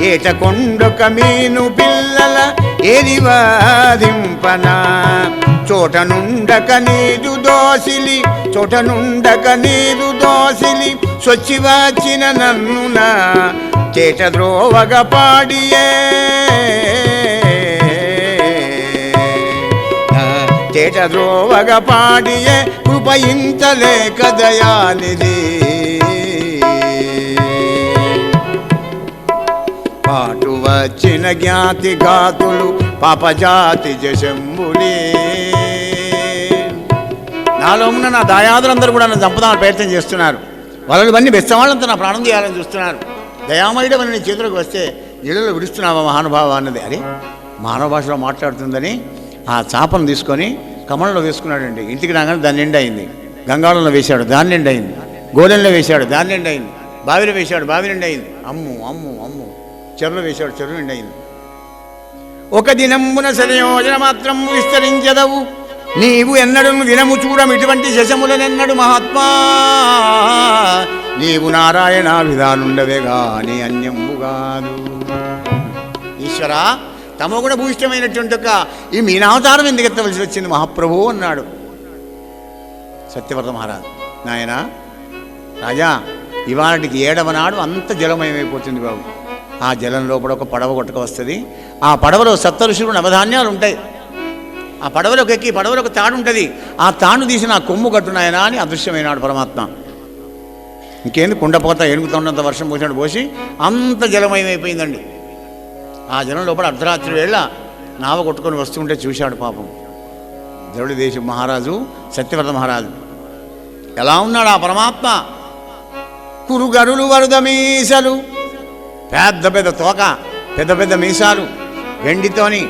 ఏట కొండొక మీను పిల్లల ఏరివాదింపన చోట నుండక నీరు దోసిలి సొచ్చి వచ్చిన నన్నున చేట ద్రోవగ పాడియే కృపయించలేక దయానిధి పాటు వచ్చిన జ్ఞాతి ఘాతులు పాపజాతి శంభులే. నాలో ఉన్న నా దాయాదులందరూ కూడా నన్ను చంపుదామని ప్రయత్నం చేస్తున్నారు. వాళ్ళని బెచ్చవాళ్ళంతా నా ప్రాణం చేయాలని చూస్తున్నారు. దయామయుడు అని నీ చేతులకు వస్తే ఇళ్ళలో విడుస్తున్నావా మహానుభావ అన్నది. అరే మానవ భాషలో మాట్లాడుతుందని ఆ చాపను తీసుకొని కమలంలో వేసుకున్నాడండి. ఇంటికి రాగానే దాని నిండా అయింది. గంగాళంలో వేశాడు, దాని నిండా అయింది. గోడెంలో వేశాడు, దాని నిండా అయింది. బావిలో వేశాడు, బావి నిండా అయింది. అమ్ము చెరువులో వేశాడు, చెరువు నిండా అయింది. ఒక దినంబున సరయోజన మాత్రం విస్తరించదవు నీవు ఎన్నడు దినము చూడము ఇటువంటి శశములనెన్నడు మహాత్మా నీవు నారాయణ విధానుండవే గాని అన్యంబుగాదు. ఈశ్వరా తమో కూడా భూయిష్టమైనటువంటి ఒక ఈ మీనావతారం ఎందుకు ఎత్తవలసి వచ్చింది మహాప్రభు అన్నాడు సత్యవ్రత మహారాజు. నాయన రాజా ఇవాళకి 7వ నాడు అంత జలమయమైపోతుంది బాబు. ఆ జలం లోపల ఒక పడవ కొట్టుకు వస్తుంది. ఆ పడవలో సప్తఋషులు నవధాన్యాలు ఉంటాయి. ఆ పడవలోకి ఎక్కి పడవలో ఒక తాడు ఉంటుంది. ఆ తాడు తీసి నా కొమ్ము కట్టునాయనా అని అదృశ్యమైనాడు పరమాత్మ. ఇంకేంది కుండపోత ఎనుగుతున్నంత వర్షం పోసినట్టు పోసి అంత జలమయమైపోయిందండి. ఆ జలం లోపల అర్ధరాత్రి వేళ నావ కొట్టుకొని వస్తుంటే చూశాడు పాపం ద్రవిడ దేశం మహారాజు సత్యవ్రత మహారాజు. ఎలా ఉన్నాడు ఆ పరమాత్మ? కురుగరులు వరుద మీసలు, పెద్ద పెద్ద తోక, పెద్ద పెద్ద మీసాలు, వెండితోని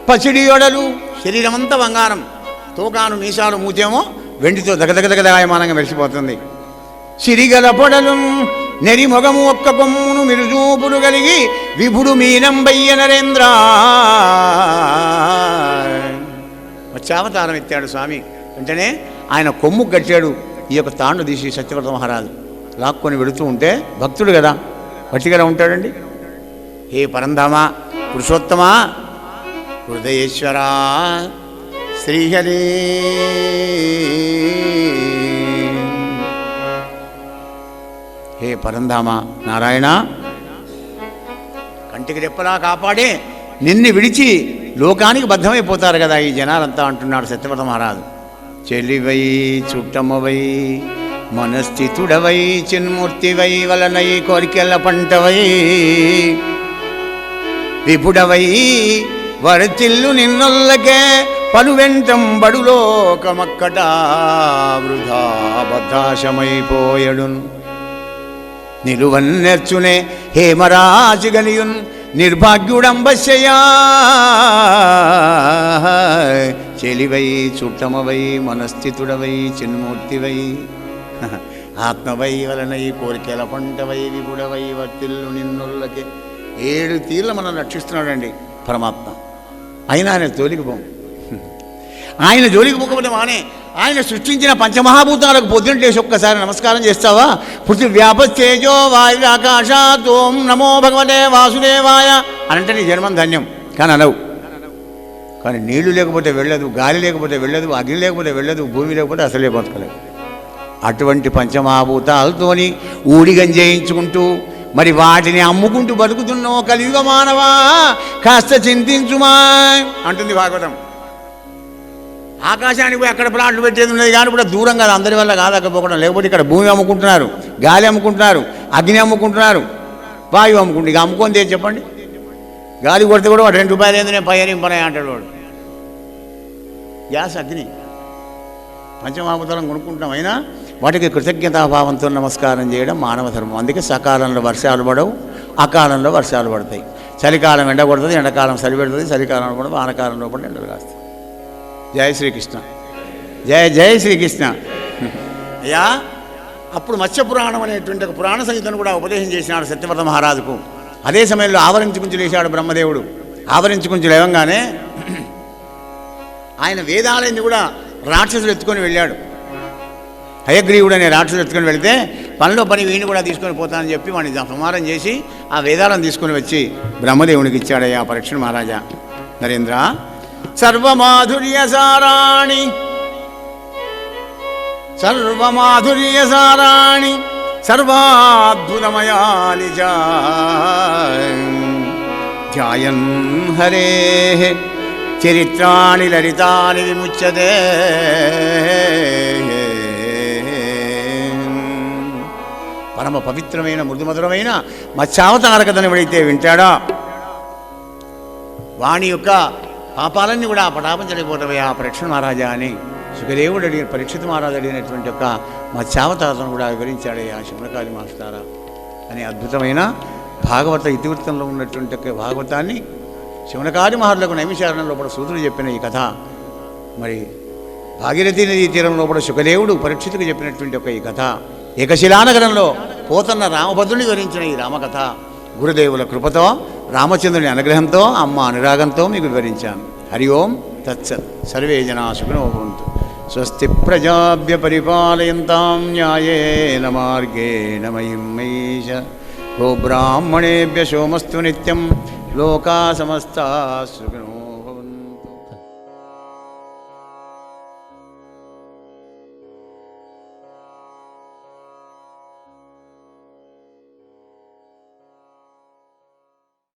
పసిడి ఒడలు, శరీరం అంతా బంగారం, తోకాను మీసాలు మూతేమో వెండితో దగదగదగదాయమానంగా మెరిసిపోతుంది. సిరిగల పొడలు నెరి మొగము ఒక్క కొమ్మును మిరుజూపులు కలిగి విభుడు మీనంబయ్య నరేంద్ర వచ్చావతారం ఎత్తాడు స్వామి. వెంటనే ఆయన కొమ్ము కట్టాడు. ఈ యొక్క తాండు తీసి సత్యవ్రత మహారాజు లాక్కొని వెళుతూ ఉంటే భక్తుడు కదా పట్టిగల ఉంటాడండి. హే పరంధామా పురుషోత్తమా హృదయేశ్వరా శ్రీహరి హే పరంధామ నారాయణ కంటికి రెప్పలా కాపాడే నిన్ను విడిచి లోకానికి బద్ధమైపోతారు కదా ఈ జనాలంతా అంటున్నాడు సత్యవ్రత మహారాజు. చెలివై చుట్టమవై మనస్థితుడవై చిన్మూర్తివై వలనై కోరికెళ్ళ పంటవై విపుడవై వరచిల్లు నిన్నొల్లకే పలువెంటం బడులోకమక్కట వృధా బద్ధాశమైపోయడున్ నిలువన్నెర్చునే హేమరాశిగలియున్ నిర్భాగ్యుడంబశయా చెలివై చుట్టమవై మనస్థితుడవై చిన్మూర్తివై ఆత్మవై వలనై కోరికెల పంటవై విపుడవై వర్తిల్లు నిన్నొల్లకే 7 తీర్ల మనం రక్షిస్తున్నాడండి పరమాత్మ. అయినా ఆయన జోలికి పోం. ఆయన జోలికి పోకపోతే మానే ఆయన సృష్టించిన పంచమహాభూతాలకు పొద్దుంటేసి ఒక్కసారి నమస్కారం చేస్తావా? పృథివ్యాపస్తేజో వాయురాకాశాత్ ఓం నమో భగవతే వాసుదేవాయ అనంటే నీ జన్మం ధన్యం. కానీ అనవు. కానీ నీళ్లు లేకపోతే వెళ్ళదు, గాలి లేకపోతే వెళ్ళదు, అగ్ని లేకపోతే వెళ్ళదు, భూమి లేకపోతే అసలే బతకలేదు. అటువంటి పంచమహాభూతాలతోని ఊడిగం చేయించుకుంటూ మరి వాటిని అమ్ముకుంటూ బతుకుతున్నావు కలియుగ మానవా కాస్త చింతించుమా అంటుంది భాగవతం. ఆకాశానికి పోయి అక్కడ ప్లాట్లు పెట్టేది ఉన్నది కానీ కూడా దూరం కాదు, అందరి వల్ల కాదు అక్కపోవడం. లేకపోతే ఇక్కడ భూమి అమ్ముకుంటున్నారు, గాలి అమ్ముకుంటున్నారు, అగ్ని అమ్ముకుంటున్నారు, వాయువు అమ్ముకుంటు. ఇక అమ్ముకొని ఏది చెప్పండి? గాలి కొడితే కూడా వాడు 2 రూపాయలు ఏంది నేను పయ్యనింపనే అంటాడు వాడు. గ్యాస్ అగ్ని పంచమహాభూతాలను కొనుక్కుంటాం. అయినా వాటికి కృతజ్ఞతాభావంతో నమస్కారం చేయడం మానవ ధర్మం. అందుకే సకాలంలో వర్షాలు పడవు, అకాలంలో వర్షాలు పడతాయి. చలికాలం ఎండ కొడుతుంది, ఎండాకాలం చలి పెడుతుంది, చలికాలంలో కూడా వానకాలంలో కూడా ఎండలు కాస్తాయి. జయ శ్రీకృష్ణ, జయ జయ శ్రీకృష్ణ. అయ్యా అప్పుడు మత్స్యపురాణం అనేటువంటి ఒక పురాణ సంహితను కూడా ఉపదేశం చేసినాడు సత్యవ్రత మహారాజుకు. అదే సమయంలో ఆవరించుకుంచు లేచాడు బ్రహ్మదేవుడు. ఆవరించుకుంచు లేవంగానే ఆయన వేదాలన్నీ కూడా రాక్షసులు ఎత్తుకొని వెళ్ళాడు. హయగ్రీవుడు అనే రాక్షసుడు ఎత్తుకొని వెళితే పనిలో పని వీణి కూడా తీసుకొని పోతానని చెప్పి వాడిని సంహారం చేసి ఆ వేదాలను తీసుకొని వచ్చి బ్రహ్మదేవునికి ఇచ్చాడయ్యా పరీక్ష మహారాజా. నరేంద్ర, సర్వమాధుర్యసారాణి సర్వమాధుర్యసారాణి సర్వాద్భుతమయాని చ ధ్యాయన్ హరే చరిత్రాణి లలితాని విముచ్యతే. పరమ పవిత్రమైన మృదుమధురమైన మత్స్యావతార కథను ఎవడైతే వింటాడో వాణి యొక్క పాపాలన్నీ కూడా పటాపంచలేకపోతావయ్యా పరీక్ష మహారాజా అని సుఖదేవుడు అడిగిన పరీక్షిత మహారాజు అడిగినటువంటి యొక్క మత్స్యావతారం కూడా వివరించాడయ్యా శౌనకాది మాస్టారా అనే అద్భుతమైన భాగవత ఇతివృత్తంలో ఉన్నటువంటి యొక్క భాగవతాన్ని శౌనకాది మహర్లకు నైమిషారణంలో కూడా సూతుడు చెప్పిన ఈ కథ, మరి భాగీరథీ నదీ తీరంలో కూడా సుఖదేవుడు పరీక్షితుకు చెప్పినటువంటి ఒక ఈ కథ, ఏకశిలానగరంలో పోతన్న రామభద్రుని వివరించిన ఈ రామకథ గురుదేవుల కృపతో రామచంద్రుని అనుగ్రహంతో అమ్మ అనురాగంతో మీకు వివరించాను. హరి ఓం తత్సత్. సర్వే జనా సుఖినో భవంతు. స్వస్తి ప్రజాభ్య పరిపాలయంతాం న్యాయేన మార్గేణ మహిం మహీష. గోబ్రాహ్మణేభ్య సోమస్తు నిత్యం. లోకా సమస్తా సుఖినో భవంతు.